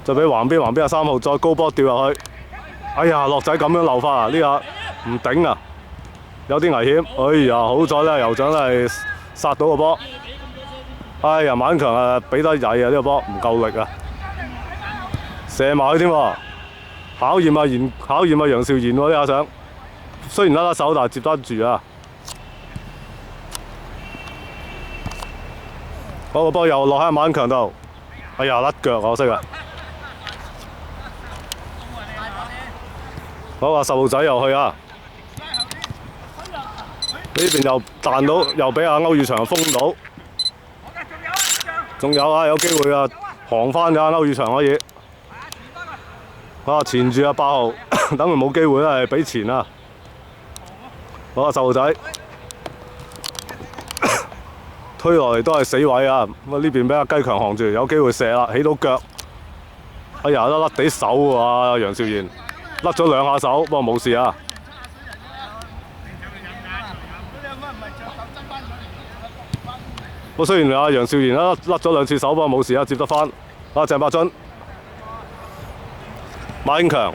再俾橫邊阿3號，再高波掉入去。哎呀，樂仔咁樣漏翻啊！呢下唔頂啊，有啲危險。哎呀，好彩咧，酋長咧係殺到個波。哎呀，馬強啊，俾得曳啊！呢個波唔夠力啊，射埋去添喎。考驗啊楊兆賢喎呢下想，雖然甩手，但係接得住啊。嗰個波又落喺馬強度，哎呀甩腳可惜啊！好啊，10號仔又去啊！呢邊又彈到，又俾阿歐宇翔封到，仲有啊，有機會啊，行翻㗎歐宇翔可以。啊，纏住阿8號，等佢冇機會啦，係俾錢啊！好啊，10號仔。推落嚟都係死位啊！咁啊呢邊俾阿雞強扛住，有機會射啦，起到腳。哎呀，都甩地手喎，楊兆賢甩咗2下手，不過冇事啊。不過雖然阿楊兆賢甩咗2次手，不過冇事啊，接得翻。啊，鄭伯津、馬興強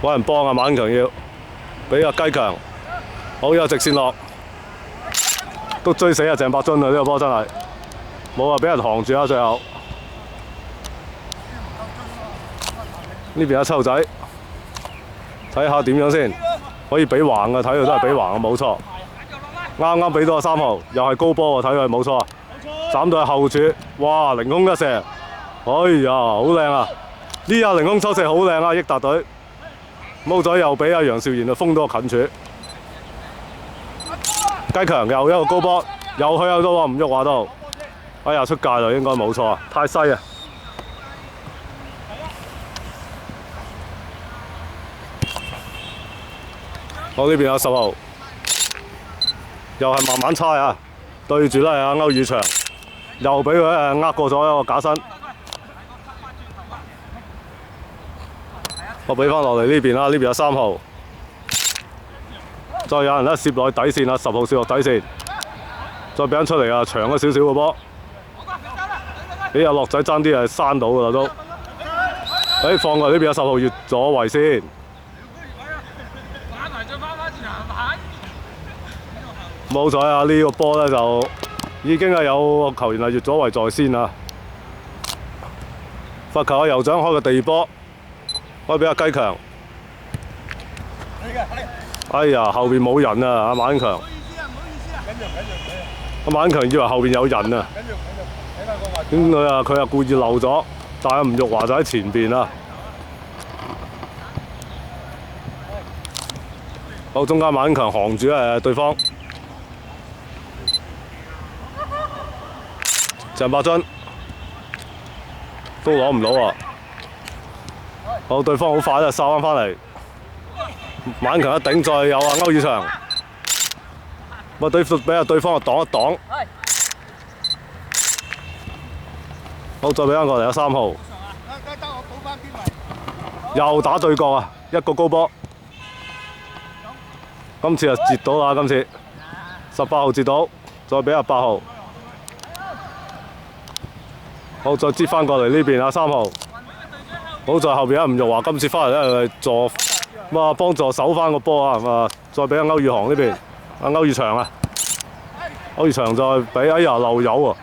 揾人幫啊！馬興強要俾阿雞強，好有直線落。都追死阿鄭伯津啊！呢個波真係冇啊，俾人扛住啊！最後呢邊阿7號仔，睇下點樣先，可以俾橫啊！睇佢都係俾橫啊，冇錯。啱啱俾到阿3號，又係高波啊！睇佢冇錯，斬到去後柱，哇！凌空一射，哎呀，好靚啊！呢下凌空抽射好靚啊！益達隊，冇咗又俾阿楊兆賢啊封到個近柱。雞強又一個高波，又去有到喎，吳玉華度。哎呀，出界啦，應該冇錯啊，太西啊！好，呢邊有10號，又係慢慢猜啊！對住咧阿歐宇翔，又俾佢呃過咗一個假身。我俾翻落嚟呢邊啦，呢邊有3號，再有人咧攝落去底線啊，10號攝落底線，再俾翻出嚟啊，長咗少少個波，俾阿樂仔爭啲係閂到㗎啦都。放過呢邊有10號越咗位先。冇彩啊！呢個波咧就已經係有球員係越咗位在先啦。罰球啊，酋長開個地波。開俾阿雞強，哎呀，後邊冇人啊！阿馬恩強，阿馬恩強以為後邊有人啊，點佢啊？佢故意漏咗，但係吳玉華就喺前邊啊。好，中間馬恩強行住對方，鄭伯津都攞唔到啊！好，對方好快就收翻嚟，馬恩強一頂，再有啊歐宇翔，俾對方擋一擋。好，再俾翻過嚟有3號，又打對角啊，一個高波，今次就截到啦，今次18號截到，再俾阿8號，好，再接翻過嚟呢邊啊3號。好在後邊吳玉華今次翻嚟咧助幫助守翻個波啊！再俾阿歐宇航呢邊，阿歐宇翔啊，歐宇翔再俾哎呀漏油喎！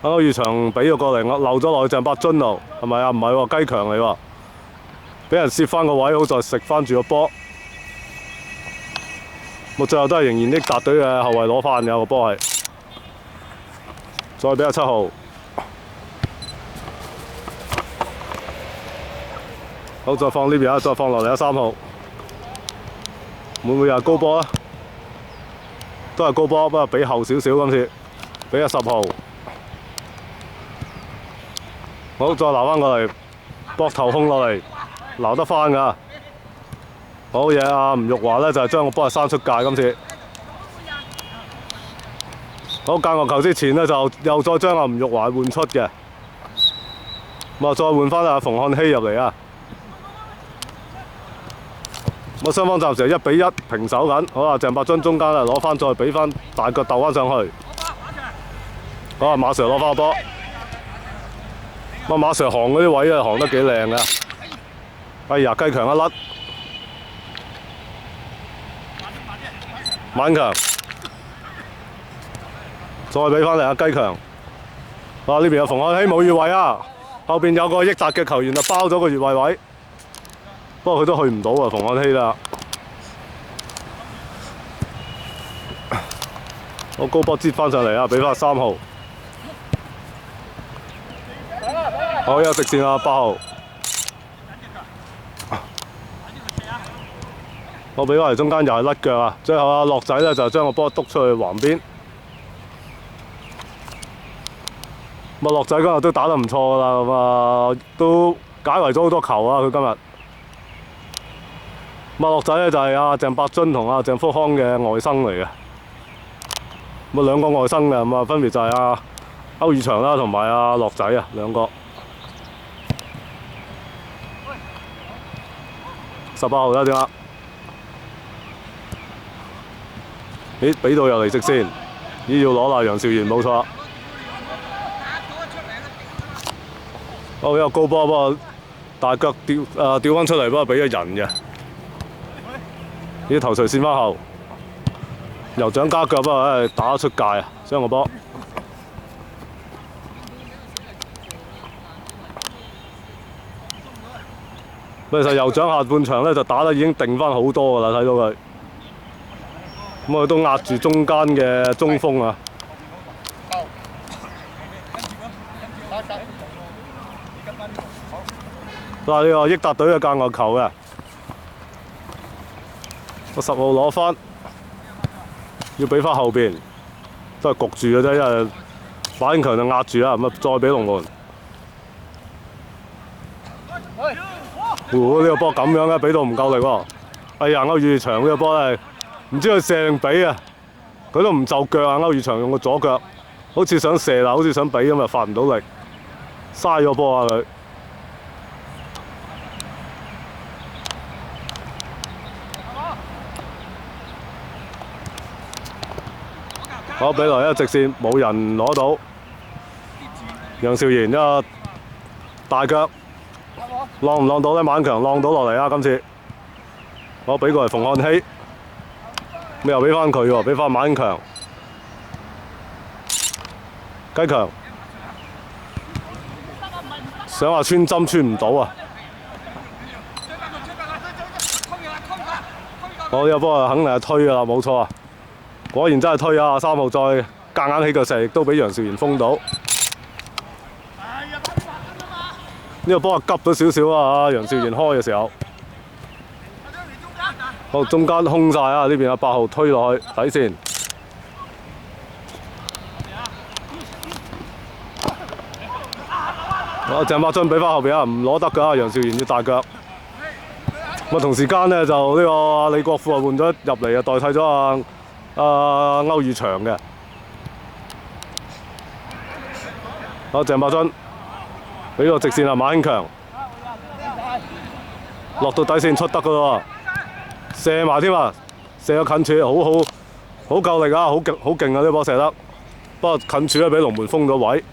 阿歐宇翔俾咗過嚟，我漏咗落去鄭伯津度，係咪啊？唔係喎，雞強嚟喎，俾人攝翻個位，好在食翻住個波。最後都係仍然益達隊嘅後衞攞翻嘅個波係，再俾阿7號。好，再放呢邊啊！再放落嚟啊！3號，會唔會又係高波啊？都係高波，不過比後少少今次，俾阿10號。好，再撈翻過嚟，膊頭控落嚟，撈得翻㗎。好嘢啊！吳玉華咧就係將個波係閂出界今次。好，間個球之前咧就又再將阿吳玉華換出嘅，咁啊再換翻阿馮漢熙入嚟啊！雙方暫時係1比1平手緊，好啊！鄭伯津中間啊攞翻，再俾翻大腳鬥翻上去。好啊！馬 Sir 攞翻個波，馬 Sir 行嗰啲位啊行得幾靚㗎。哎呀，雞強一甩，馬強，再俾翻嚟阿雞強。哇！呢邊有馮漢熙冇越位啊，後邊有個益達嘅球員就包咗個越位位。不過佢都去唔到啊，馮漢熙啦。我高波接翻上嚟啊，俾翻3號。好，有直線啊，8號。我俾翻嚟中間又係甩腳啊！最後阿樂仔咧就將個波篤出去橫邊。咁樂仔今日都打得唔錯㗎啦，咁啊都解圍咗好多球啊！佢今日。樂仔咧就係阿鄭伯津同阿鄭福康嘅外甥嚟嘅，咁兩個外甥嘅，咁啊分別就係阿歐宇翔啦同埋阿樂仔啊兩個。18號啦點啊？咦，俾到又嚟直先，咦要攞啦楊兆賢冇錯。好有高波，不過大腳掉翻出嚟，不過俾咗人嘅。啲頭槌線翻後，酋長加腳不過打得出界啊！將個波。其實酋長下半場咧就打得已經定翻好多㗎啦，睇到佢。咁佢都壓住中間嘅中鋒啊！嗱，呢個益達隊嘅界外球嘅。個10號攞翻，要俾翻後邊，都係焗住嘅啫，因為馬英強就壓住啦，咁啊再俾龍門。呢個波咁樣嘅，俾到唔夠力喎。哎呀，歐宇翔呢個波咧，唔知佢射定俾啊！佢都唔就腳啊！歐宇翔用個左腳，好似想射啦，好似想俾咁啊，發唔到力，嘥咗波啊佢。好，比來一直線冇人攞到，楊兆賢一個大腳浪唔浪到咧？晚強浪到落嚟啊！今次我俾過嚟馮漢熙，咁又俾翻佢喎，俾翻晚強，雞強想話穿針穿唔到啊！我呢個波肯定係推㗎啦，冇錯啊！果然真係推啊！3號再夾硬起腳射，亦都俾楊兆賢封到。呢個波係急咗少少啊！楊兆賢開嘅時候，好中間空晒啊！呢邊有8號推落去底線。鄭伯津俾翻後邊啊，唔攞得㗎，楊兆賢要大腳。咁同時間呢，就呢個李國富啊換咗入嚟啊，代替咗歐宇翔嘅。好，鄭伯津俾個直線啊，馬興強落到底線出得㗎喎，射埋添啊，射個近柱，好夠力啊，好勁啊！呢波射得，不過近柱咧俾龍門封咗位。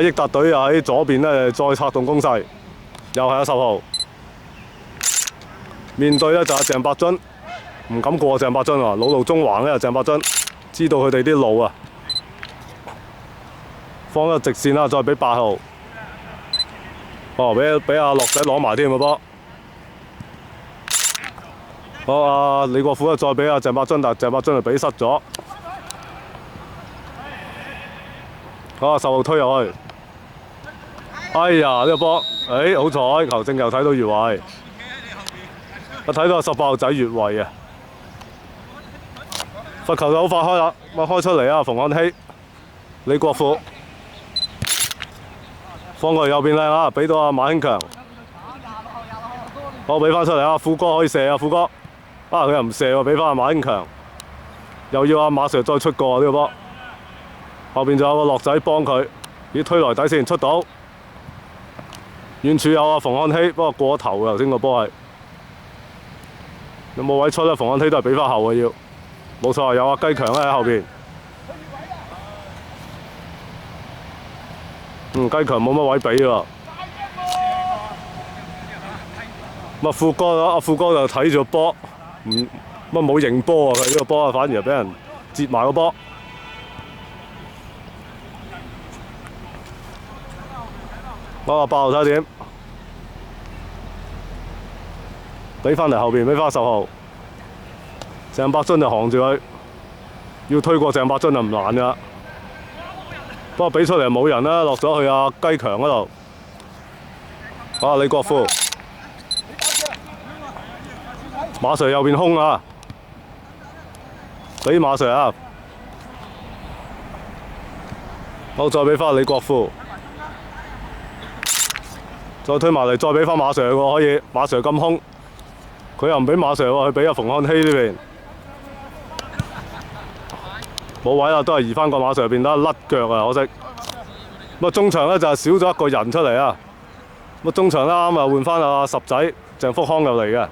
益達隊又喺左邊咧，再策動攻勢，又係10號。面對咧就係鄭伯津，唔敢過鄭伯津啊！老路中橫咧，鄭伯津知道佢哋啲路啊，放咗直線啦，再俾8號。哦，俾阿樂仔攞埋添個波。好，阿李國富咧再俾阿鄭伯津，但係鄭伯津就俾失咗。好，10號推入去。哎呀，呢個波，好彩球證又睇到越位。我睇到18號仔越位啊！罰球就好快開啦，咁開出嚟啊！馮漢熙、李國富放過嚟右邊靚啊，俾到阿馬興強。好，俾翻出嚟啊！富哥可以射啊！富哥佢又唔射喎，俾翻阿馬興強。又要阿馬 Sir 再出過呢個波。後邊仲有個樂仔幫佢，推來底線出到。遠處有阿馮漢熙，不過過咗頭嘅頭先個波係。有冇位出咧？馮漢熙都係俾翻後嘅要。冇錯，有阿雞強咧喺後邊。雞強冇乜位俾喎。咁富哥阿富哥就睇住個波，冇迎波啊！佢呢個波反而係俾人截埋個波。8號睇點？俾翻嚟後邊，俾翻10號。鄭伯津就行住佢，要推過鄭伯津就唔難㗎。不過俾出嚟冇人啦，落咗去阿雞強嗰度。李國富，馬 Sir 右邊空啊！俾馬 Sir 啊！好，再俾翻李國富。再推埋嚟，再俾翻馬 Sir 喎，可以。馬 Sir 咁空，佢又唔俾馬 Sir 喎，佢俾阿馮漢熙呢邊。冇位啦，都係移翻個馬 Sir 入邊得甩腳啊，可惜。咁中場咧就係少咗一個人出嚟啊。咁中場咧啱啊換翻阿十仔鄭福康入嚟嘅。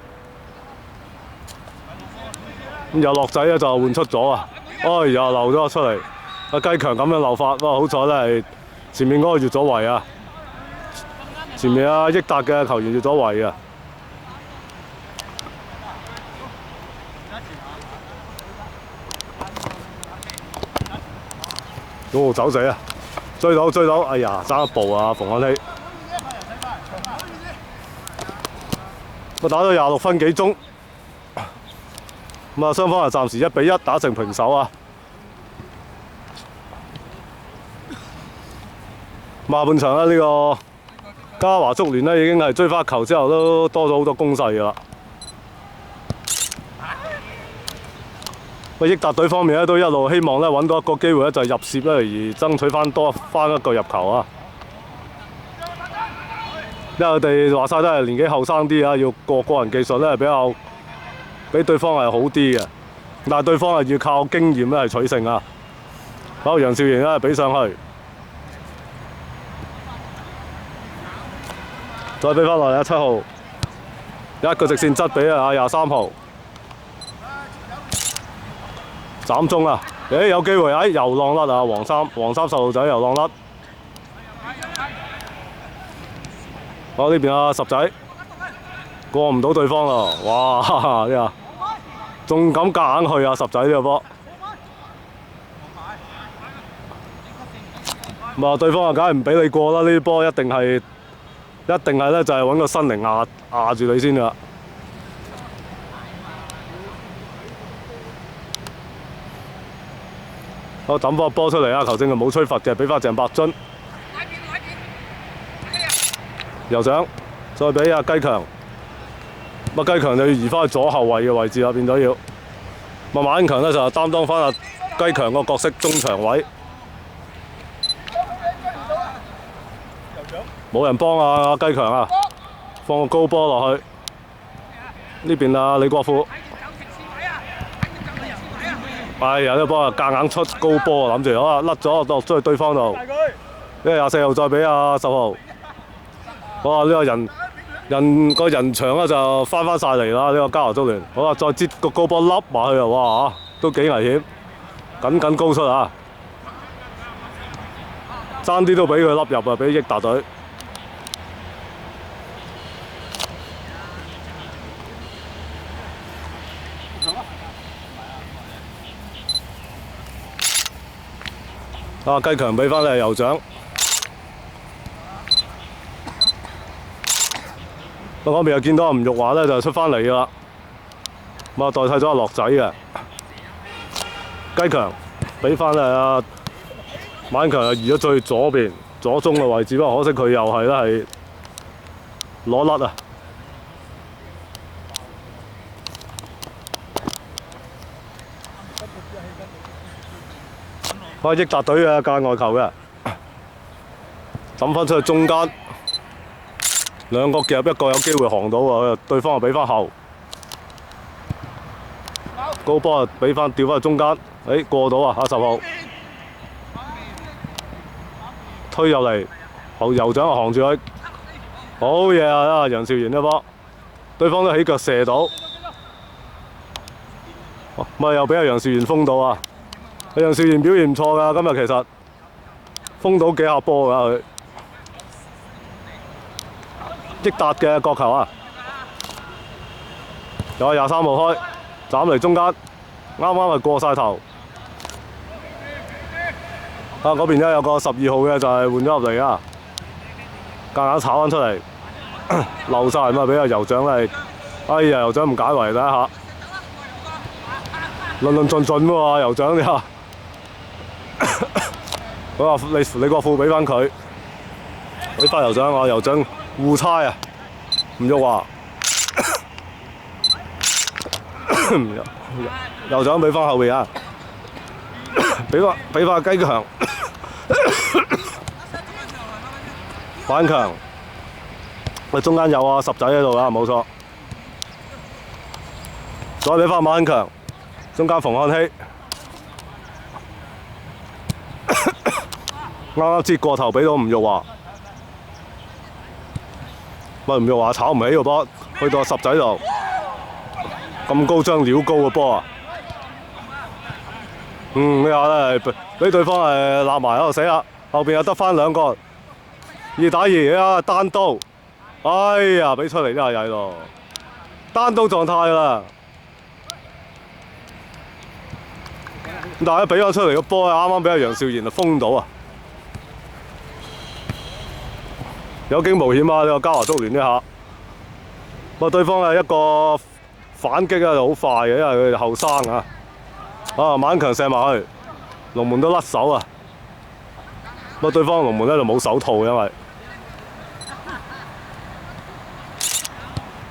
咁有樂仔咧就換出咗啊，又漏咗出嚟。阿雞強咁樣漏法，不過好彩咧係前面嗰個越咗圍啊。前面阿益達嘅球員越咗圍啊！走死啊！追到！哎呀，爭一步啊！馮漢熙。我打到26分幾鐘，咁雙方係暫時1比1打成平手啊！下半場呢個嘉華足聯已經係追翻球之後都多咗好多攻勢㗎啦。益達隊方面都一路希望揾到一個機會就係入攝而爭取多翻一個入球啊！因為佢哋話晒都係年紀後生啲啊，要個人技術咧比對方係好啲嘅，但係對方係要靠經驗咧係取勝啊。好，楊兆賢咧俾上去，再俾翻落嚟啊7號，一個直線側俾啊23號，斬中啊！有機會又浪甩啊！黃衫10號仔又浪甩。好，呢邊啊10仔過唔到對方咯，哇！呢下仲敢夾硬去啊10仔呢個波。咁啊，對方啊梗係唔俾你過啦！呢啲波一定係咧就係揾個身嚟壓住你先㗎。好，抌翻個波出嚟啊！球證就冇吹罰嘅，俾翻鄭伯津。右掌，再俾阿雞強。咁啊，雞強就要移翻去左後衞嘅位置啦，變咗要。咁啊，馬恩強咧就擔當翻阿雞強個角色中場位。冇人幫啊！雞強啊，放個高波落去。呢邊啊，李國富。哎呀！呢個波啊，夾硬出高波啊，諗住好啊，甩咗落出去對方度。呢個24號再俾阿10號。哇！呢個人牆咧就翻晒嚟啦！呢個交流足聯。好啊，再接個高波笠埋去啊！哇都幾危險，緊高出啊！爭啲都俾佢笠入啊！俾益達隊。啊！雞強俾翻你酋長，嗰邊又見到阿吳玉華咧就出翻嚟㗎啦，咁啊代替咗阿樂仔嘅。雞強俾翻阿馬強又移咗最左邊左中嘅位置，不過可惜佢又係咧係攞甩啊！益達隊嘅界外球嘅，抌翻出去中間，兩個夾一個有機會航到啊！對方又俾翻後，高波啊俾翻調翻去中間，過到啊！阿10號推入嚟，酋長啊航住佢，好嘢啊！楊兆賢呢波，對方都起腳射到，咁啊又俾阿楊兆賢封到啊！楊兆賢表現唔錯㗎，今日其實封到幾下波㗎佢。益達嘅角球啊，又係23號開，斬嚟中間，啱係過晒頭。啊嗰邊咧有個12號嘅就係換咗入嚟啊，夾硬炒翻出嚟，漏晒咁啊俾阿酋長嚟，哎呀酋長唔解圍睇一下，論盡喎酋長你啊！佢話李國富俾翻佢，俾翻酋長啊！酋長互猜啊，吳玉華，酋長俾翻後邊啊，俾翻雞強，反強，喂中間有啊10仔喺度啊，冇錯，再俾翻馬恩強，中間馮漢熙。啱啱接過頭俾到吳玉華，吳玉華炒唔起個波，去到10仔度，咁高張料高嘅波啊！呢下咧俾對方係立埋喺度死啦，後邊又得翻2個，2打2啊單刀，哎呀俾出嚟真係曳咯，單刀狀態啦。但係俾咗出嚟個波啱啱俾阿楊兆賢封到啊！有驚無險啊！呢個嘉華足聯呢下，不過對方係一個反擊就好快嘅，因為佢哋後生啊。馬恩強射埋去，龍門都甩手啊！不過對方龍門咧就冇手套，因為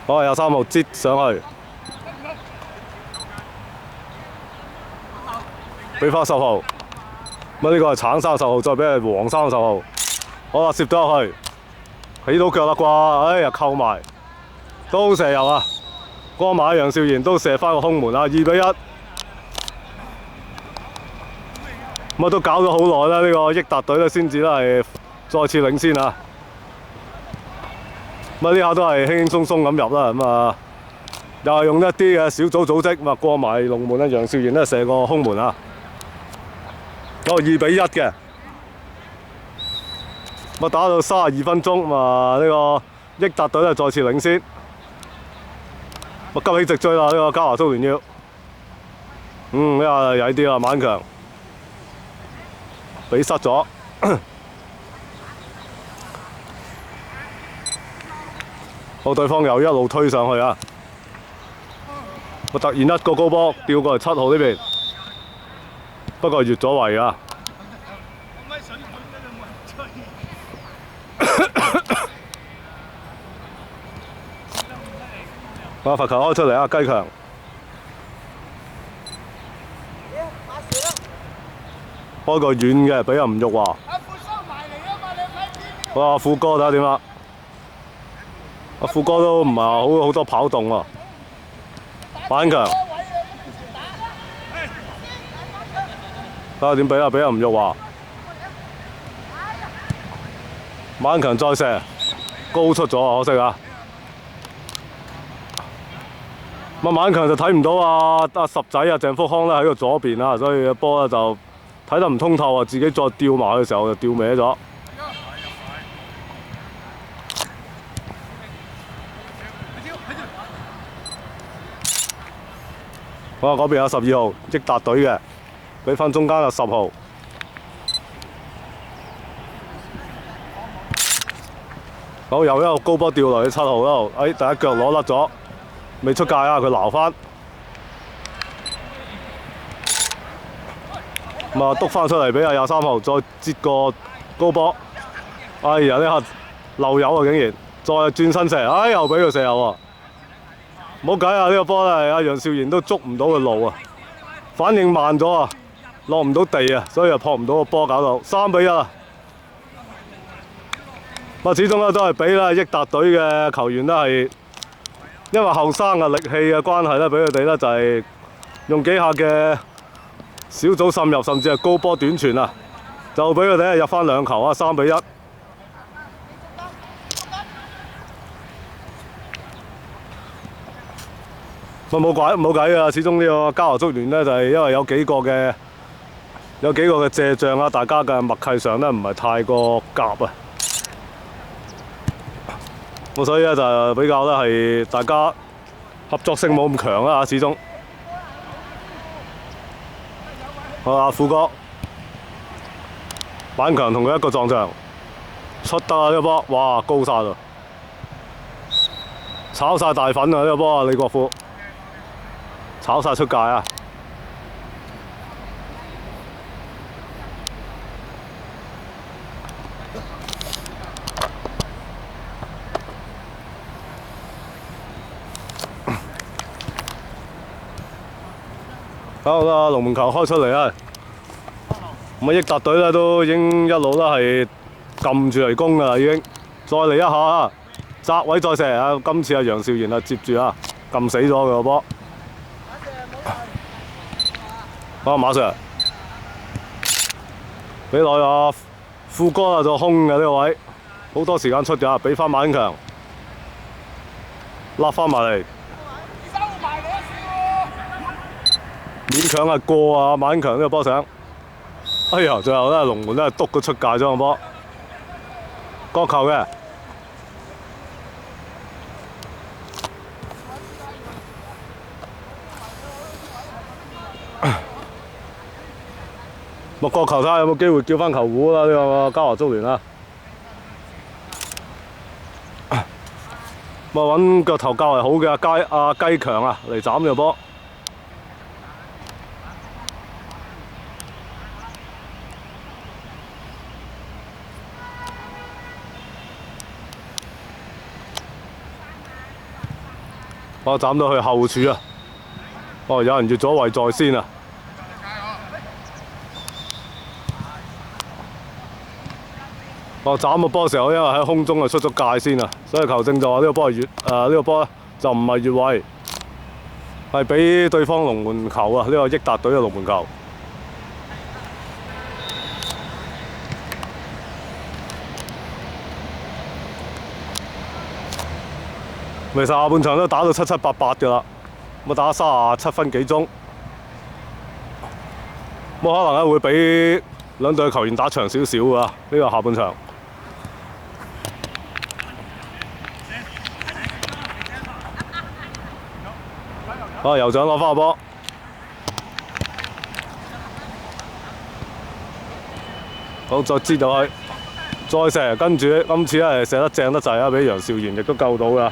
好23號擠上去，俾翻10號。呢個係橙衫10號，再俾係黃衫10號。好啦，攝咗入去。起到腳啦啩，哎呀扣埋，都射入啊！過埋楊兆賢都射翻個空門啊，2比1。咁啊都搞咗好耐啦，呢個益達隊咧先至咧係再次領先啊！咁啊呢下都係輕輕鬆鬆咁入啦，咁啊又係用一啲嘅小組組織，咁啊過埋龍門咧，楊兆賢咧射個空門啊！2比1嘅，咁啊打到32分鐘，咁啊呢個益達隊咧再次領先，咁急起直追啦！呢個嘉華蘇聯要，呢下曳啲啦，晚強。俾失咗，好對方又一路推上去啊！我突然一個高波掉過嚟7號呢邊，不過越咗圍啊！罰球開出嚟啊，雞強！開個遠嘅俾阿吳玉華。哇！富哥睇下點啦？阿富哥都唔係好多跑動喎。反強。睇下點俾啊？俾阿吳玉華。晚強再射，高出咗啊！可惜啊。咁啊，晚強就睇唔到阿十仔啊鄭福康咧喺個左邊啊，所以個波咧就睇得唔通透啊！自己再吊埋嘅時候就吊歪咗。好啊，嗰邊有12號益達隊嘅，俾翻中間有10號。好，又一個高波掉落去7號嗰度，第一腳攞甩咗，未出界啊！佢撈翻。咁啊，篤翻出嚟俾阿23號，再接個高波。哎呀，呢下漏油啊！竟然再轉身射，哎又俾佢射入喎。冇計啊！呢個波咧，阿楊兆賢都捉唔到個路啊，反應慢咗啊，落唔到地啊，所以又撲唔到個波，搞到3比1啊。咁始終咧都係俾啦益達隊嘅球員咧係因為後生嘅力氣嘅關係咧，俾佢哋咧就係用幾下嘅小組滲入，甚至係高波短傳啊，就俾佢哋入翻2球啊，3比1。咁冇計啊！始終呢個嘉華足聯咧就係因為有幾個嘅借將啊，大家嘅默契上咧唔係太過夾啊。咁所以咧就比較咧係大家合作性冇咁強啦，始終。好啊，富哥，板強同佢一個撞牆，出得啊呢個波，哇高晒啦，炒晒大粉啊呢個波啊李國富，炒晒出界啊！好啦，龍門球開出嚟啦！咁啊，益達隊咧都已經一路啦係撳住嚟攻㗎啦，已經再嚟一下啊！窄位再射啊！今次阿楊兆賢啊接住啊，撳死咗佢個波。好，馬 Sir 俾落阿富哥啊，就空嘅呢個位，好多時間出㗎，俾翻晚強，甩翻埋嚟。勉強係過啊！晚強呢個波上，哎呀，最後咧龍門咧篤佢出界咗個波，角球嘅。個角球睇下有冇機會叫翻球糊啦！呢個嘉華足聯啦，咁啊揾腳頭較為好嘅阿雞強啊嚟斬呢個波。我斬到去後柱啊！哦，有人越咗位在先啊！我斬個波嘅時候，因為喺空中就出咗界先啊，所以球證就話呢個波係呢個波咧就唔係越位，係俾對方龍門球啊！呢個益達隊嘅龍門球。其實下半場都打到7-7-8-8㗎啦，咁打37分幾鐘，咁可能咧會俾兩隊球員打長少少㗎，呢個下半場。啊！酋長攞翻個波，好再接入去，再射，跟住今次咧射得正得滯啊！俾楊兆賢亦都救到㗎。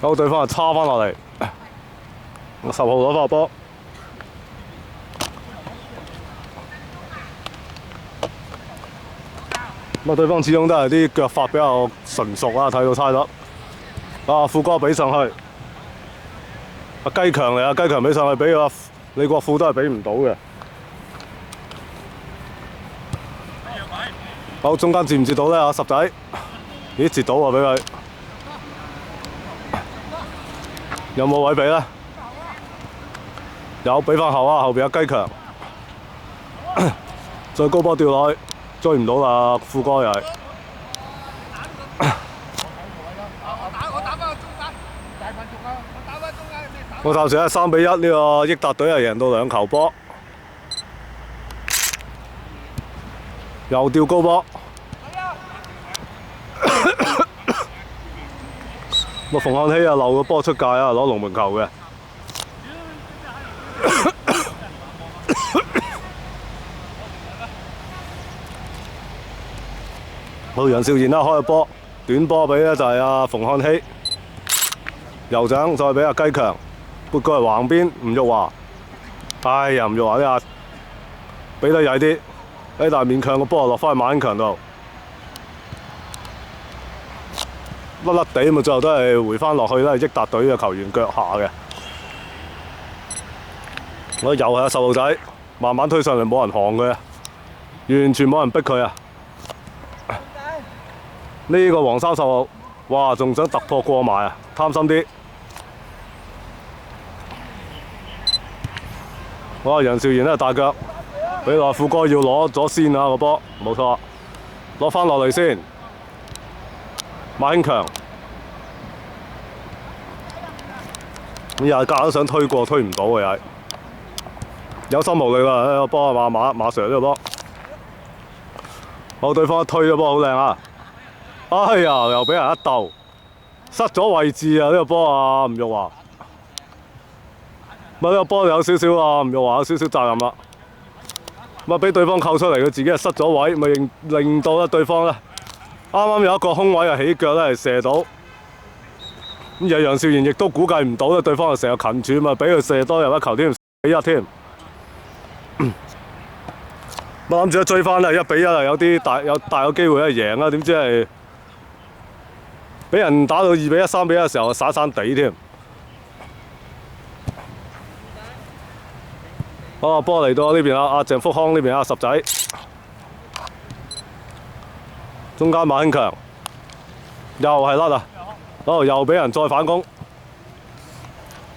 好，對方就叉翻落嚟，10號攞翻個波。咁啊，對方始終都係啲腳法比較純熟啊，睇到猜得。啊，富哥俾上去，阿雞強嚟啊，雞強俾上去，俾個李國富都係俾唔到嘅。好，中間接唔接到咧？啊，十仔，咦，接到啊，俾佢。有冇位俾咧？有，俾翻後啊，後邊有雞強，再高波掉落去。追唔到啦，富哥又係。我暫時係3-1，呢個益達隊係贏到2球波，又掉高波。咁馮漢熙啊漏個波出界啊，攞龍門球嘅。好，楊兆賢啦，開個波，短波俾咧就係阿馮漢熙，酋長再俾阿雞強，撥過嚟橫邊吳玉華，哎呀吳玉華呢下俾得曳啲，但係勉強個波落翻去馬恩強度，甩甩地咁啊，最後都係回翻落去啦，益達隊嘅球員腳下嘅。我又係阿10號仔，慢慢推上嚟冇人行佢啊，完全冇人逼佢啊！呢個黃衫10號，哇！仲想突破過埋啊，貪心啲。哇！楊兆賢咧大腳，俾落富哥要攞咗先啊個波，冇錯，攞翻落嚟先。馬興強，咁又係夾硬想推過，推唔到嘅又係，有心無力啦！呢個波啊馬 Sir 呢個波，好對方一推咗波好靚啊！哎呀，又俾人一鬥，失咗位置啊！呢個波啊，吳玉華，呢個波有少少啊，吳玉華有少少責任啦。咁啊，俾對方扣出嚟，佢自己係失咗位，咪令到咧對方咧啱啱有一個空位啊，起腳咧係射到。咁而楊兆賢亦都估計唔到咧，對方係成日近柱嘛，俾佢射多入一球添，1-1添。我諗住追翻咧1-1啊，有大有機會咧贏啦，點知係〜俾人打到2-1、3-1嘅時候，散散地添。好，波嚟到呢邊啦，阿鄭福康呢邊阿10仔，中間馬興強，又係甩啊！哦，又俾人再反攻。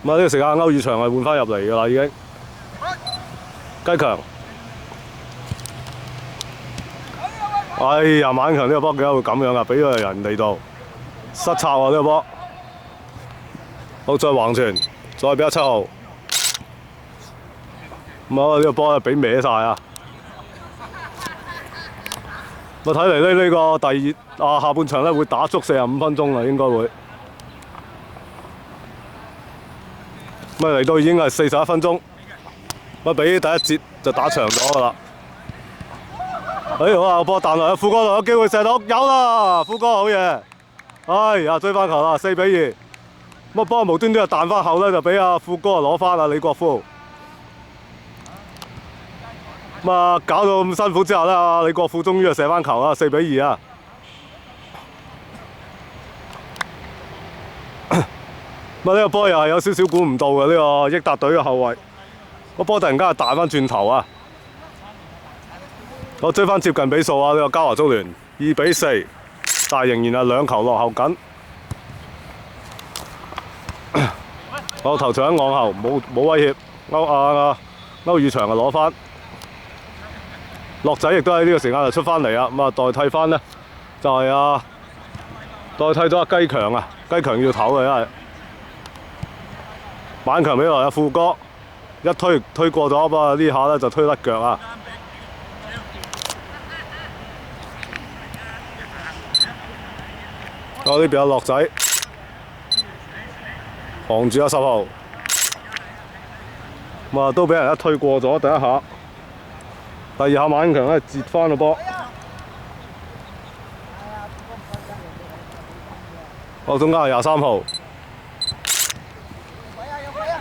咁啊，呢個時間歐宇翔係換翻入嚟㗎啦，已經。雞強，哎呀，馬興強呢個波點解會咁樣啊？俾咗人嚟到。失策喎呢個波，好再橫傳，再俾阿7號，咁啊呢個波俾歪晒啊！我睇嚟呢個下半場咧會打足45分鐘啦，應該會。咁啊嚟到已經係41分鐘，咁比第一節就打長咗㗎啦。哎好啊，個波彈落去，富哥度有機會射到，有啦，富哥好嘢！哎呀，追翻球啦，4-2。咁啊，波無端端又彈翻後咧，就俾阿富哥攞翻啦，李國富。咁啊，搞到咁辛苦之下咧，阿李國富終於就射翻球啦，4-2啊。咁啊，呢個波又係有少少估唔到嘅呢個益達隊嘅後衞。個波突然間彈翻轉頭啊！我追翻接近比數啊！呢個嘉華足聯2-4，但係仍然係2球落後緊。我頭場往後冇威脅，歐宇翔就攞翻。樂仔亦都喺呢個時間就出翻嚟啦，咁啊代替翻呢，就係代替咗阿雞強啊！雞強要唞嘅，因為晚強俾落阿富哥一推過咗，不過呢下咧就推甩腳啊！我呢邊有樂仔防住阿10號，咁啊都俾人一推過咗第一下，第二下晚強咧截翻個波。我中間係23號，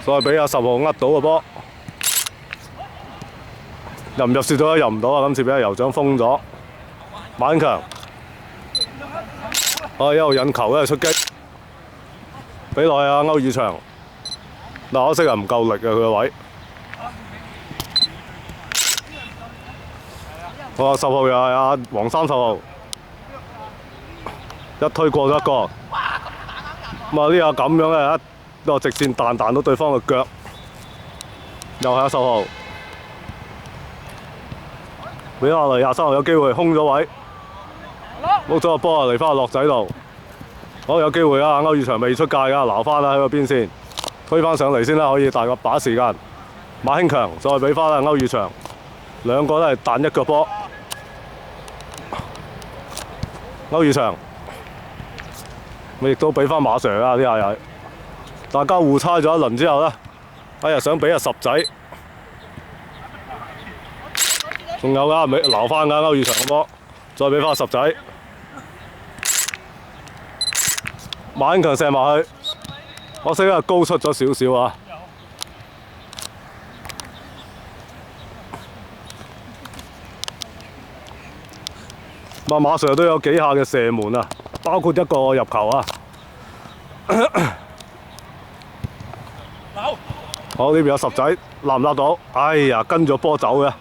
再俾阿10號呃到個波，入唔入蝕咗？入唔到啊！今次俾阿酋長封咗，晚強。一路引球咧出擊，俾落去阿歐宇翔，嗱可惜係唔夠力啊佢個位。我10號又係阿黃山10號，一推過咗一個，咁呢下咁樣咧一個直線彈到對方嘅腳，又係阿10號，俾落嚟23號有機會空咗位。碌咗個波啊，嚟翻個樂仔度，好有機會啊！歐宇翔未出界㗎，撈翻啦喺個邊線，推翻上嚟先啦，可以大個把時間。馬興強再俾翻啦歐宇翔，兩個都係彈一腳波。歐宇翔，我亦都俾翻馬 Sir 啦，呢下又大家互猜咗一輪之後呢，想俾阿10仔，仲有㗎，未撈翻㗎歐宇翔個波，再俾翻10仔。馬興強射埋去，可惜係高出咗少少啊！馬 Sir 都有幾下嘅射門啊，包括一個入球啊！好，呢邊有10仔，立唔立到？哎呀，跟咗波走嘅，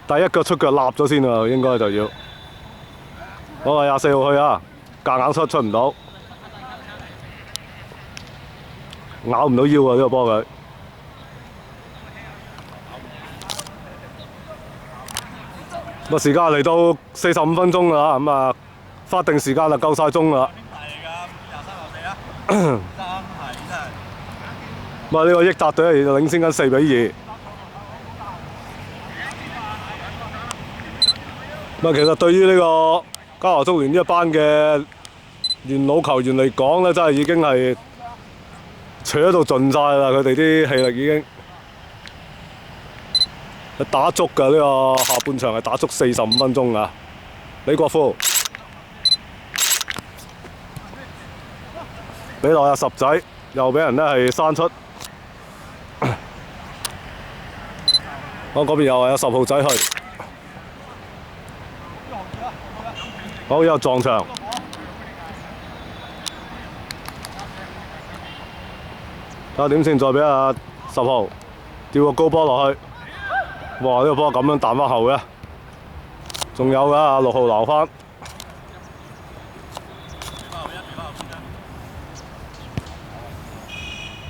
第一腳出腳立咗先啊，應該就要。我係24號去啊，夾硬出唔到。咬唔到腰啊！呢個波佢，咁時間嚟到45分鐘啦，咁啊法定時間就夠晒鐘啦。咁啊呢個益達隊就領先緊4-2。咁啊其實對於呢個嘉華足聯呢一班嘅元老球員嚟講咧，真係已經係扯到盡晒啦！佢哋啲氣力已經打足㗎，呢個下半場係打足45分鐘啊！李國富俾落阿10仔，又俾人咧係閂出。我嗰邊又係阿10號仔去，好有撞牆。睇下點先，再俾阿10號吊個高波落去。哇！呢個波咁樣彈翻後嘅，仲有㗎，阿6號留翻。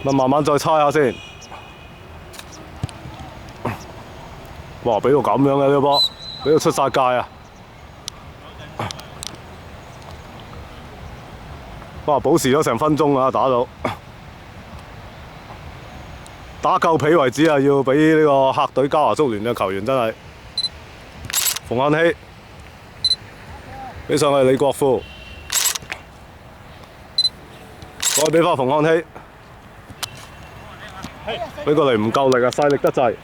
咁慢慢再猜下先。哇！俾到咁樣嘅呢個波，俾到出晒界啊！哇！保持咗成分鐘啊，打到。打夠皮為止啊！要俾呢個客隊嘉華足聯嘅球員真係馮漢熙俾上去李國富，再俾翻馮漢熙，俾過嚟唔夠力啊，細力得滯。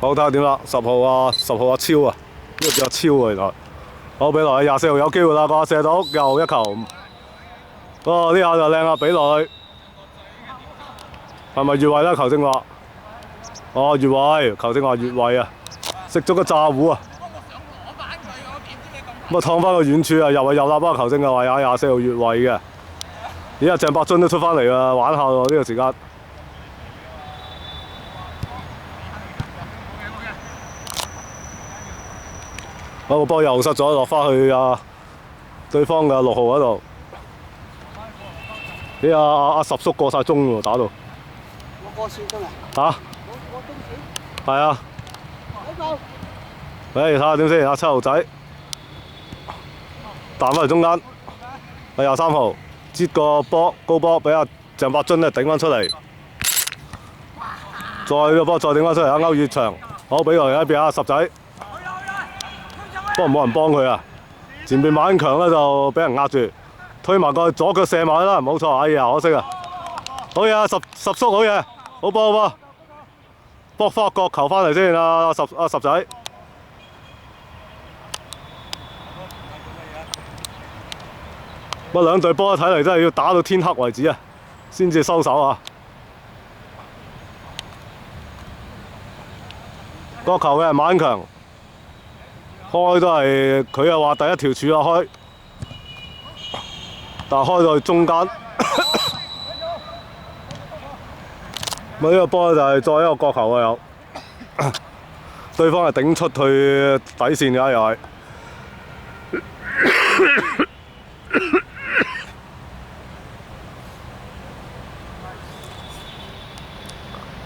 好睇下點啦，10號啊，10號阿超啊，呢個叫阿超啊原來。好，俾落去24號有機會啦，個射到又一球。呢下就靚啦，俾落去係咪越位咧？球證話：哦，越位，球證話越位啊！食咗個炸糊啊！咁啊，燙翻個遠處啊，又係又立翻個球證啊，話有24號越位嘅。而家鄭伯津都出翻嚟啦，玩下喎呢個時間。個波又失咗，落翻去對方嘅6號嗰度。咦阿十叔過晒鐘喎，打到。我過線真係。嚇？我中線。係啊。睇下點先，阿7號仔彈翻嚟中間，係23號，接個波高波俾阿鄭伯津咧頂翻出嚟，再個波再頂翻出嚟，阿歐宇翔，好俾佢一邊阿十仔，不過冇人幫佢啊，前邊馬恩強咧就俾人壓住，推埋過去左腳射埋啦，冇錯，哎呀可惜啊，好嘢啊十叔好嘢，好波好波，搏翻個角球翻嚟先啊十仔。兩隊波睇嚟真係要打到天黑為止啊，先至收手啊！個球嘅馬恩強開都係佢又話第一條柱啊開，但係開到去中間，呢個波就係再一個角球啊有，對方係頂出去底線㗎又係。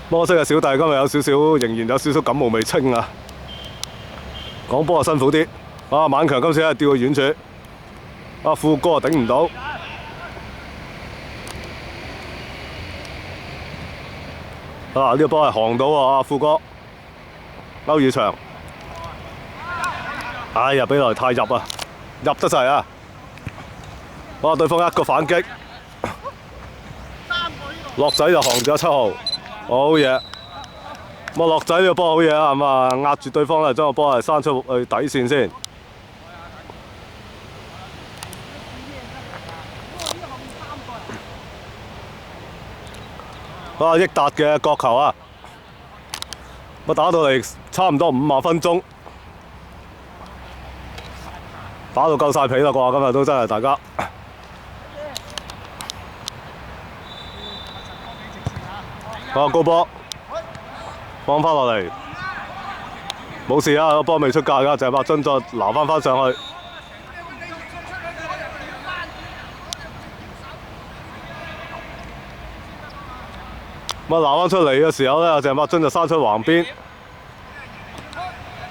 摩西嘅小弟今日有少少，仍然有少少感冒未清啊！講波啊辛苦啲，晚強今次係吊去遠處，富哥啊頂唔到，呢個波係航到啊富哥，歐宇翔，哎呀俾落嚟太入啊，入得滯啊！對方一個反擊，樂仔就航住咗7號。好嘢，樂仔呢個波好嘢啊，咁啊壓住對方咧，將個波係生出去底線先。益達嘅角球啊，打到嚟差唔多50分鐘，打到夠晒皮啦啩，今日都真係大家。高波放翻落嚟，冇事啊！個波未出界㗎，鄭伯津再撈翻上去。撈翻出嚟嘅時候咧，鄭伯津就生出橫邊。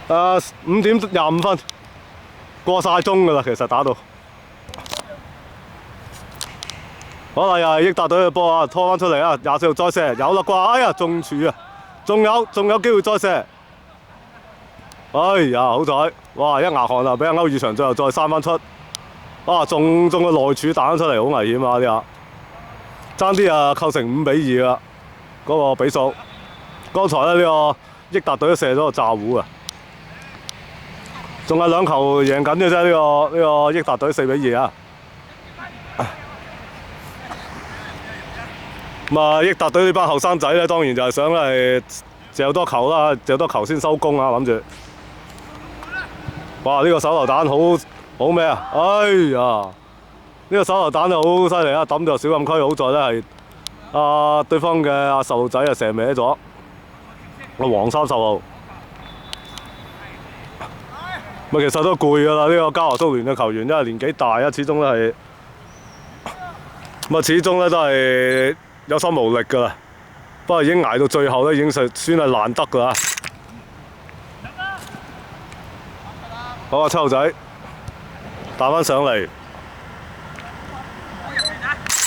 5點25分，過晒鐘㗎啦，其實打到。好啦，又係益達隊嘅波啊，拖翻出嚟啊！24號再射，有啦啩？哎呀，中柱啊！仲有機會再射。哎呀，好彩！哇，一牙汗啊，俾阿歐宇翔最後再生翻出。中個內柱彈翻出嚟，好危險啊！呢下爭啲啊，構成5比2啦，嗰個比數。剛才咧呢個益達隊都射咗個炸糊啊！仲係2球贏緊嘅啫，呢個益達隊4比2啊！益達隊呢班後生仔咧，當然就係想係射多球啦，射多球先收工啊！諗住，哇！呢個手榴彈好咩啊？哎呀！呢個手榴彈就好犀利啊！抌到小禁區，好在咧係對方嘅10號仔啊射歪咗，黃衫10號。其實都攰㗎啦，呢個嘉華蘇聯嘅球員，因為年紀大啊，始終都係始終咧都係有心無力㗎啦。不過已經捱到最後咧，已經算係難得㗎啦。好啊，7號仔彈翻上嚟，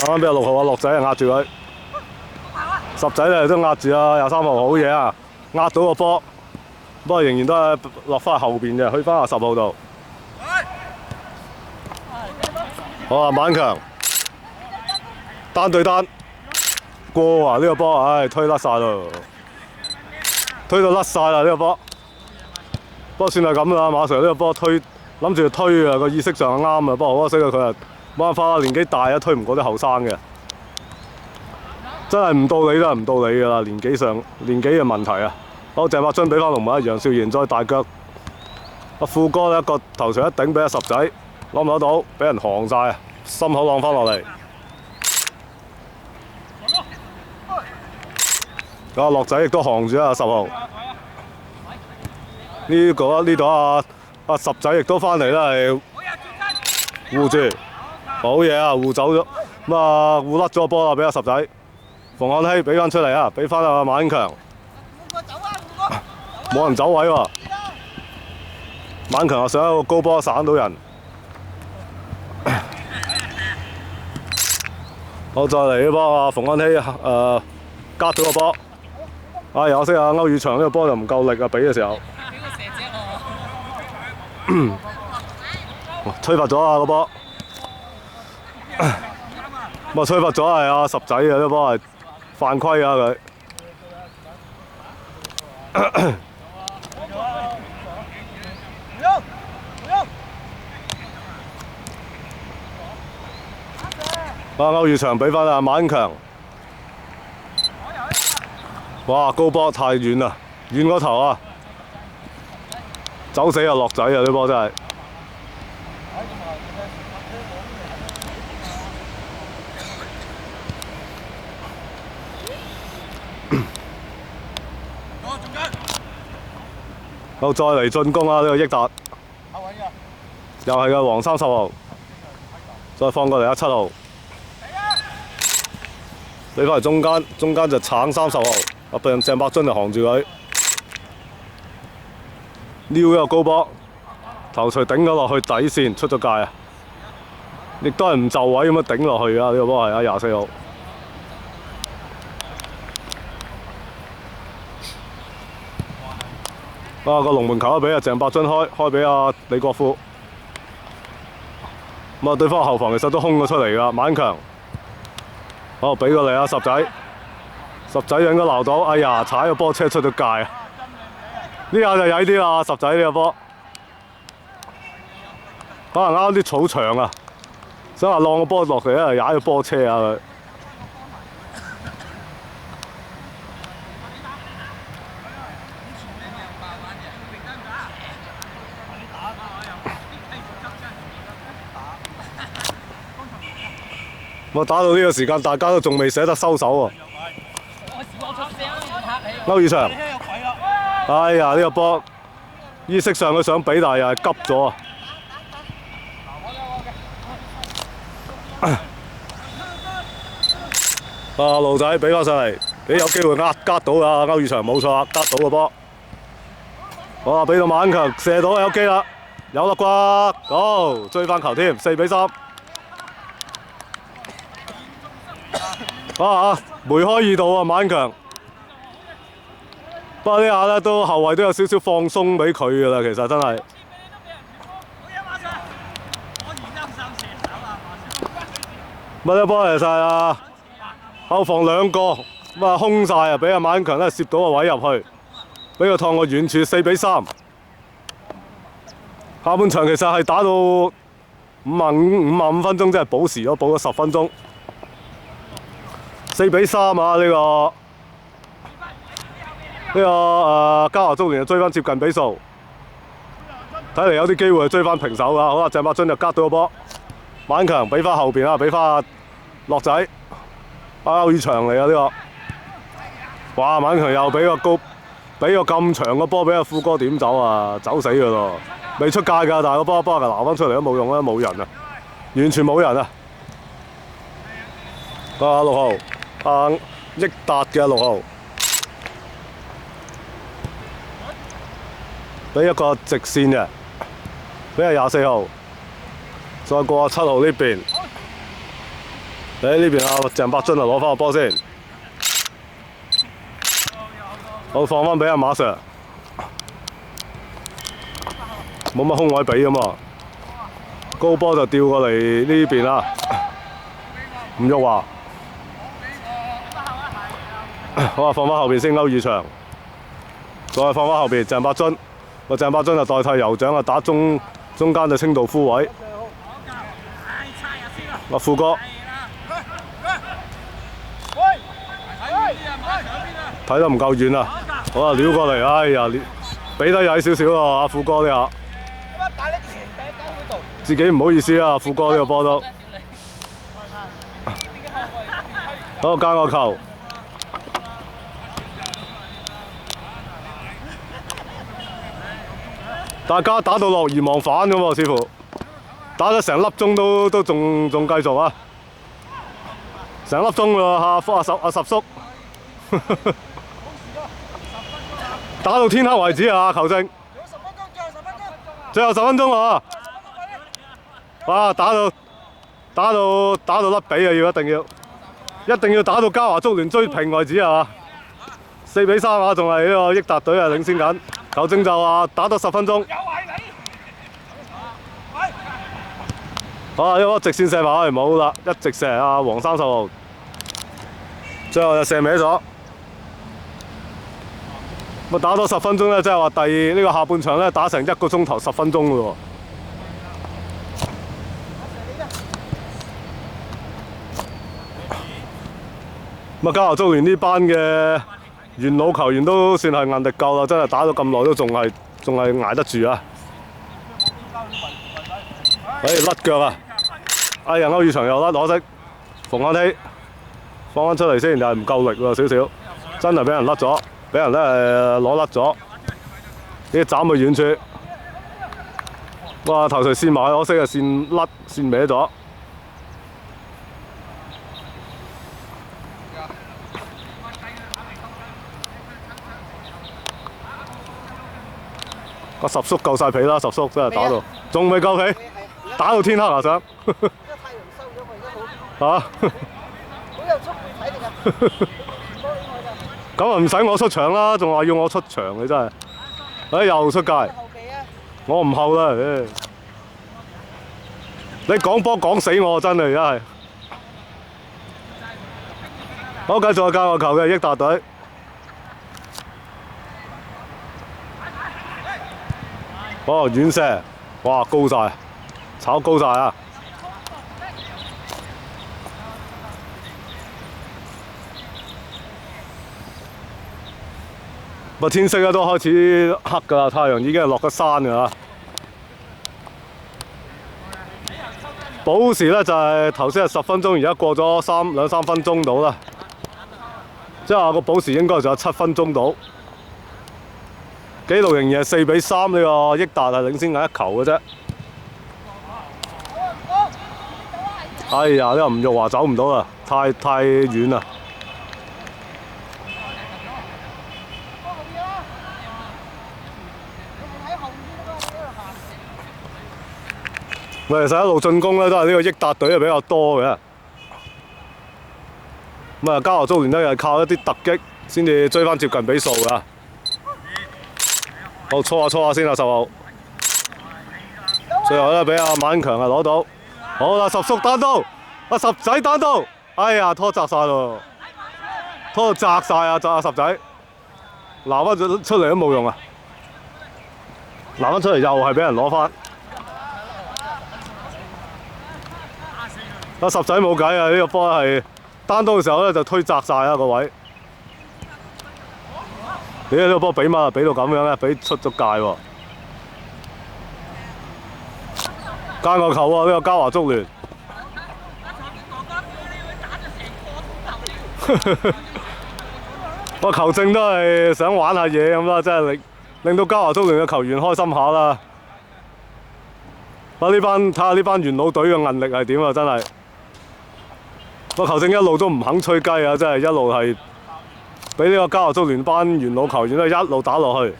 啱啱俾6號樂仔壓住佢，10仔咧都壓住23號，好嘢啊！壓到個波。不過仍然都係落翻後邊嘅，去翻10號度。好啊，晚強單對單過啊！呢個波，唉，推甩晒咯，推到甩晒啦呢個波。不過算係咁啦，馬 Sir 呢個波諗住推啊，個意識上係啱啊，不過好可惜啊，佢啊冇辦法啦，年紀大啊，推唔過啲後生嘅，真係唔到你都係唔到你㗎啦，年紀嘅問題啊！好，鄭伯津俾翻龍門，楊少賢再大腳，富哥咧一個頭上一頂俾10仔，攞唔攞到？俾人行晒，心口浪翻落嚟。阿樂仔亦都行住啊10號。呢度阿十仔亦都翻嚟啦，係護住，好嘢啊！護走咗，咁啊護甩咗個波啦，俾阿十仔。馮漢熙俾翻出嚟啊，俾翻阿馬英強。冇人走位喎，馬英強又上一個高波散到人。好，再嚟呢波啊！馮漢熙隔咗個波。可惜啊，歐宇翔呢個波就唔夠力啊，俾嘅時候。吹罰咗啊個波，咁啊吹罰咗係阿十仔啊，呢波係犯規啊佢。歐宇翔俾翻阿馬英強，哇高波太遠啦，遠個頭啊！走死啊樂仔啊！呢波真係。好，再嚟進攻啊！呢個益達，又係嘅黃30號，再放過嚟啊7號，俾翻嚟中間就橙30號，阿鄭伯津就行住佢。撩一個高波，頭槌頂咗落去底線，出咗界啊！亦都係唔就位咁樣頂落去啊！呢個波係啊24號。個龍門球都俾阿鄭伯津開俾阿李國富。咁啊，對方後防其實都空咗出嚟㗎，馬英強。好，俾過嚟啊十仔，十仔應該鬧到，哎呀，踩個波車出咗界啊！呢下就曳啲啦，十仔呢個波，可能啱啲草場啊，想話浪個波落嚟咧，踩個波車啊佢。我打到呢個時間，大家都仲未捨得收手喎。歐宇翔。哎呀！呢個波意識上佢想比，但係又係急咗啊！路仔俾翻上嚟，你有機會呃到啊！歐宇翔冇錯，呃到個波。哇！俾到馬英強射到有機啦，有啦啩？好，追翻球添，4比3。梅開二度啊！馬英強。不過呢下咧都後衞都有少少放鬆俾佢㗎啦，其實真係。乜呢波嚟晒啊！後防2個咁啊空晒啊，俾阿馬英強咧攝到個位入去，俾佢趟個遠處4比3。下半場其實係打到55分鐘，即係補時咗，補咗10分鐘。4比3啊！嘉華中年就追翻接近比數，睇嚟有啲機會追翻平手㗎。好啦，鄭伯津就隔到個波，馬英強俾翻後邊啊，俾翻樂仔，歐宇翔嚟啊呢個，哇！馬英強又俾個咁長個波俾阿富哥點走啊，走死㗎咯，未出界㗎，但係個波就撈翻出嚟都冇用啦，冇人啊，完全冇人啊。6號，益達嘅6號。俾一個直線嘅，俾阿24號，再過阿7號呢邊，喺呢邊阿鄭伯津就攞翻個波先，好放翻俾阿馬 Sir， 冇乜空位俾咁啊，高波就掉過嚟呢邊啦，吳玉華，好啊，放翻後邊先，歐宇翔，再放翻後邊鄭伯津。個鄭伯津就代替酋長啊，打中間就清道夫位。阿富哥睇得唔夠遠啊！好啊，撩過嚟，哎呀，俾得曳少少啊！阿富哥呢下，自己唔好意思啊！富哥呢個波都好間個球，大家打到樂而忘返咁喎，似乎打咗成粒鐘都仲繼續啊！成粒鐘喎，阿十叔，打到天黑為止啊！求證，最後10分鐘啊！哇！打到甩髀啊！一定要打到嘉華足聯追平為止啊！4比3啊，仲係呢個益達隊啊領先緊。球證就話打多10分鐘。啊！一個直線射埋去冇啦，一直射啊！黃30號，最後就射歪咗。咁打多10分鐘咧，即係話呢個下半場咧打成1個鐘頭10分鐘嘅喎。咁嘉華足聯呢班嘅元老球員都算係硬力夠啦，真係打咗咁耐都仲係捱得住啊！甩腳啊！哎呀，歐宇翔又甩，可惜馮漢熙放翻出嚟先，但係唔夠力喎，少少，真係俾人甩咗，俾人咧攞甩咗，呢斬去遠處，哇頭槌線埋，可惜啊線歪咗。個十叔夠晒皮啦，十叔真係打到，仲未夠皮，打到天黑啊想。嚇！好有速睇力㗎！咁啊唔使我出場啦，仲話要我出場你真係，哎又出界，我唔後啦，你講波講死我真係而家係。好，繼續教我球嘅益達隊。哦，遠射，哇高晒，炒高晒啊！個天色咧都開始黑㗎啦，太陽已經係落咗山㗎啦。補時咧就係頭先係10分鐘，而家過咗2、3分鐘到啦。即係話個補時應該仲有7分鐘到。紀錄仍然係4比3，呢個益達係領先緊1球嘅啫。哎呀，呢個吳玉華走唔到啦，太遠啦。其實一路進攻咧都係呢個益達隊係比較多嘅。咁啊，嘉華足聯咧又係靠一啲突擊先至追翻接近比數㗎。好，搓下先啦，10號。最後咧俾阿晚強攞到。好啦，十叔單刀，阿十仔單刀，哎呀拖窄晒咯，拖到窄晒啊！阿十仔，撈翻出嚟都冇用啊！撈翻出嚟又係俾人攞翻。阿十仔冇計啊！呢個波係單刀嘅時候咧就推窄晒啊個位。你呢個波俾乜啊？俾到咁樣咧，俾出咗界喎。間個球喎，呢個嘉華足聯。個球證都係想玩下嘢咁啦，真係令到嘉華足聯嘅球員開心下啦。睇下呢班元老隊嘅韌力係點啊！真係個球證一路都唔肯吹雞啊！真係一路係俾呢個嘉華足聯班元老球員咧一路打落去，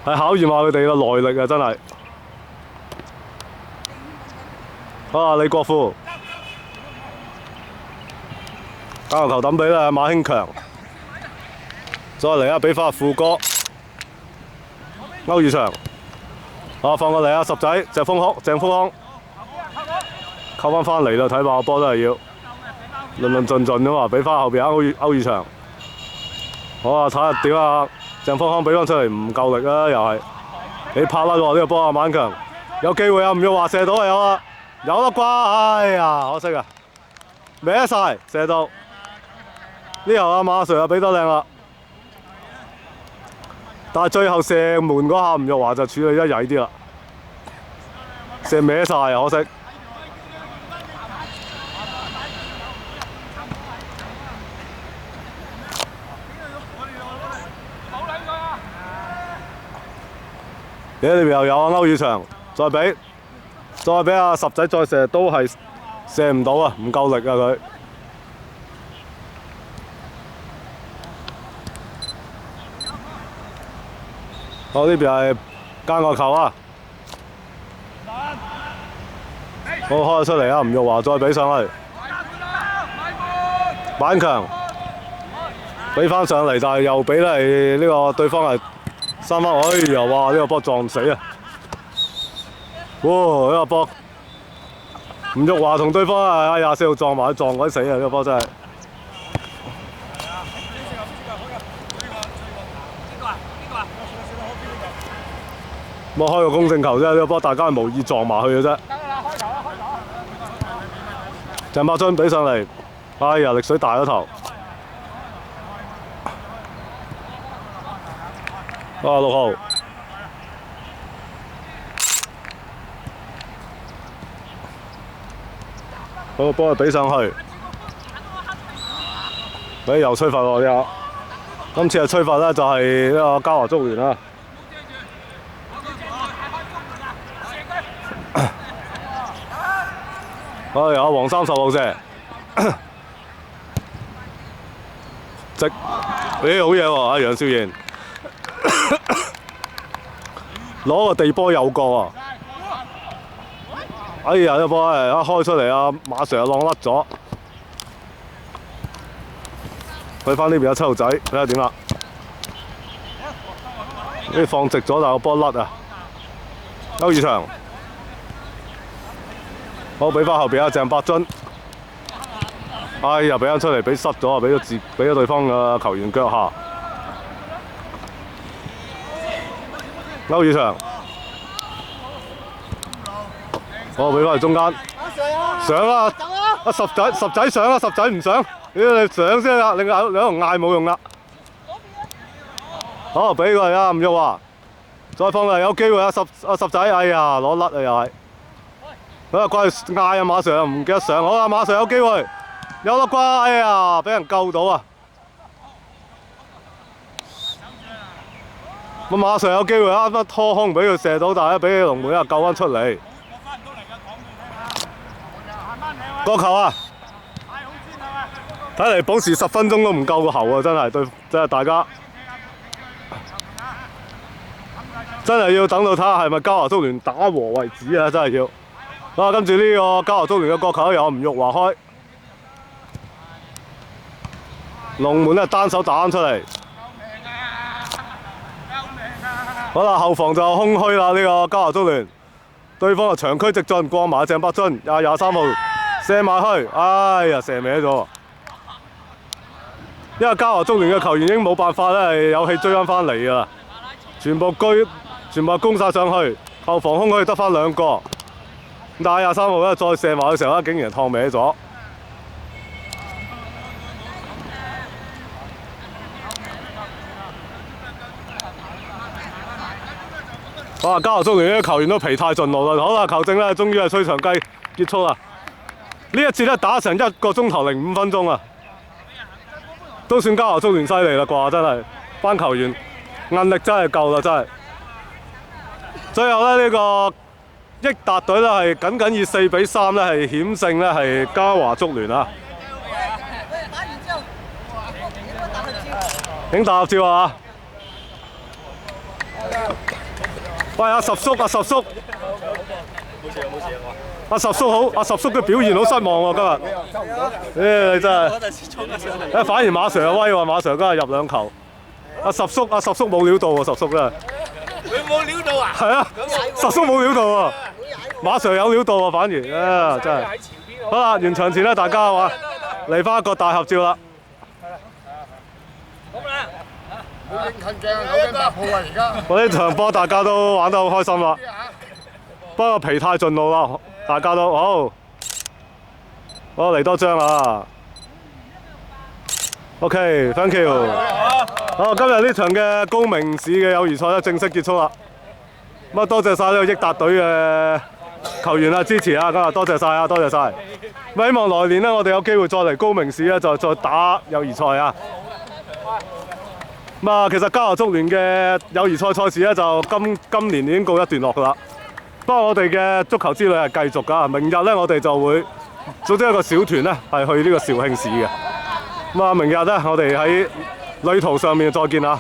係考驗下佢哋嘅耐力啊！真係。啊，李國富，交球抌俾啦馬興強，再嚟啊！俾翻富哥，歐宇翔，啊放過嚟啊！十仔鄭豐康，扣翻嚟啦！睇爆個波都係要論盡咁嘛，俾翻後邊歐宇翔，好啊！睇下點啊！鄭豐康俾翻出嚟唔夠力啊！又係你拍甩喎呢個波啊！晚強有機會啊！吳玉華射到啊！有啊！有啦啩！哎呀，可惜啊，歪晒射到呢球啊！馬 Sir 啊，俾得靚啦，但係最後射門嗰下，吳玉華就處理得曳啲啦，射歪晒啊！可惜。呢邊又有啊歐宇翔，再俾阿十仔再射都係射唔到啊，唔夠力啊佢。好呢邊係間外球啊！好開出嚟啊！吳玉華再俾上去，板強俾翻上嚟，但係又俾嚟呢個對方係三分。哎呀！哇！呢個波撞死啊！哇！呢個波吳玉華同對方係24號撞埋，撞鬼死啊！呢個波真係。咁開個公正球啫，呢個波大家係無意撞埋去嘅啫。鄭柏津俾上嚟，哎呀力水大咗頭。6號，嗰個波俾上去，又吹罰喎呢下。今次嘅吹罰咧就係呢個嘉華竹園啦。哎呀，黃30號射，直，好嘢喎！阿楊少賢攞個地波有過啊！哎呀，呢波一開出嚟啊，馬 Sir 浪甩咗，去翻呢邊有7號仔，睇下點啦。呢放直咗，但係個波甩啊！歐宇翔。好，俾翻後邊阿鄭柏津，哎呀，俾翻出嚟，俾失咗啊！俾咗對方嘅球員腳下。歐宇翔，好，俾翻去中間，上啦！阿十仔上啦，十仔唔上，你上先啦，你喺度嗌冇用啦。好，俾佢啊，吳玉華，再放嚟有機會啊，十仔，哎呀，攞甩啊又係。佢過去嗌啊馬 Sir 唔記得上，好啊馬 Sir 有機會，有粒瓜，哎呀俾人救到啊！咁馬 Sir 有機會啱啱拖空俾佢射到，但係俾龍門救翻出嚟。個球啊！睇嚟保持10分鐘都唔夠個喉啊！真係大家真係要等到睇下係咪嘉華竹聯打和為止啊！真係要。啊！跟住呢個嘉華竹聯嘅角球有吳玉華開，龍門咧單手打翻出嚟。好啦，後防就空虛啦，呢個嘉華竹聯，對方就長驅直進過埋鄭柏津，23號射埋去，哎呀射歪咗。因為嘉華竹聯嘅球員已經冇辦法咧，係有氣追翻嚟㗎啦，全部攻晒上去，後防空虛得翻2個。但係23號咧再射埋嘅時候咧，竟然趟歪咗。哇！嘉華竹聯啲球員都疲態盡露啦。好啦，球證咧終於係吹長雞結束啦。呢一節咧打成1個鐘頭05分鐘啊，都算嘉華竹聯犀利啦啩！真係班球員韌力真係夠啦，真係。最後咧呢個益達隊咧係僅以4比3咧係險勝咧係嘉華竹聯啊！影大合照啊！喂，阿十叔，阿十叔，阿十叔好，阿十叔嘅表現好失望喎今日。你真係，反而馬 Sir 有威喎，馬 Sir 今日入2球。阿十叔冇料到喎，十叔真係。佢冇料到啊！係啊，十叔冇料到喎，馬 Sir 有料到喎，反而啊真係。好啦，完場前咧，大家話嚟翻一個大合照啦。好影近鏡啊，有驚8號啊而家。我呢場波大家都玩得好開心啦，不過疲態盡露啦，大家都好。好嚟多張啊 ！OK，thank you。好，今日呢場嘅高明市嘅友誼賽咧正式結束啦。咁啊，多謝晒呢個益達隊嘅球員啊支持啊，今日多謝晒啊，多謝晒。咁希望來年咧，我哋有機會再嚟高明市咧，再打友誼賽啊！咁啊，其實嘉華足聯嘅友誼賽賽事咧，就今年已經告一段落㗎啦。不過我哋嘅足球之旅係繼續㗎，明日咧我哋就會組織一個小團咧，係去呢個肇慶市嘅。咁啊，明日咧我哋喺旅途上面再見啦。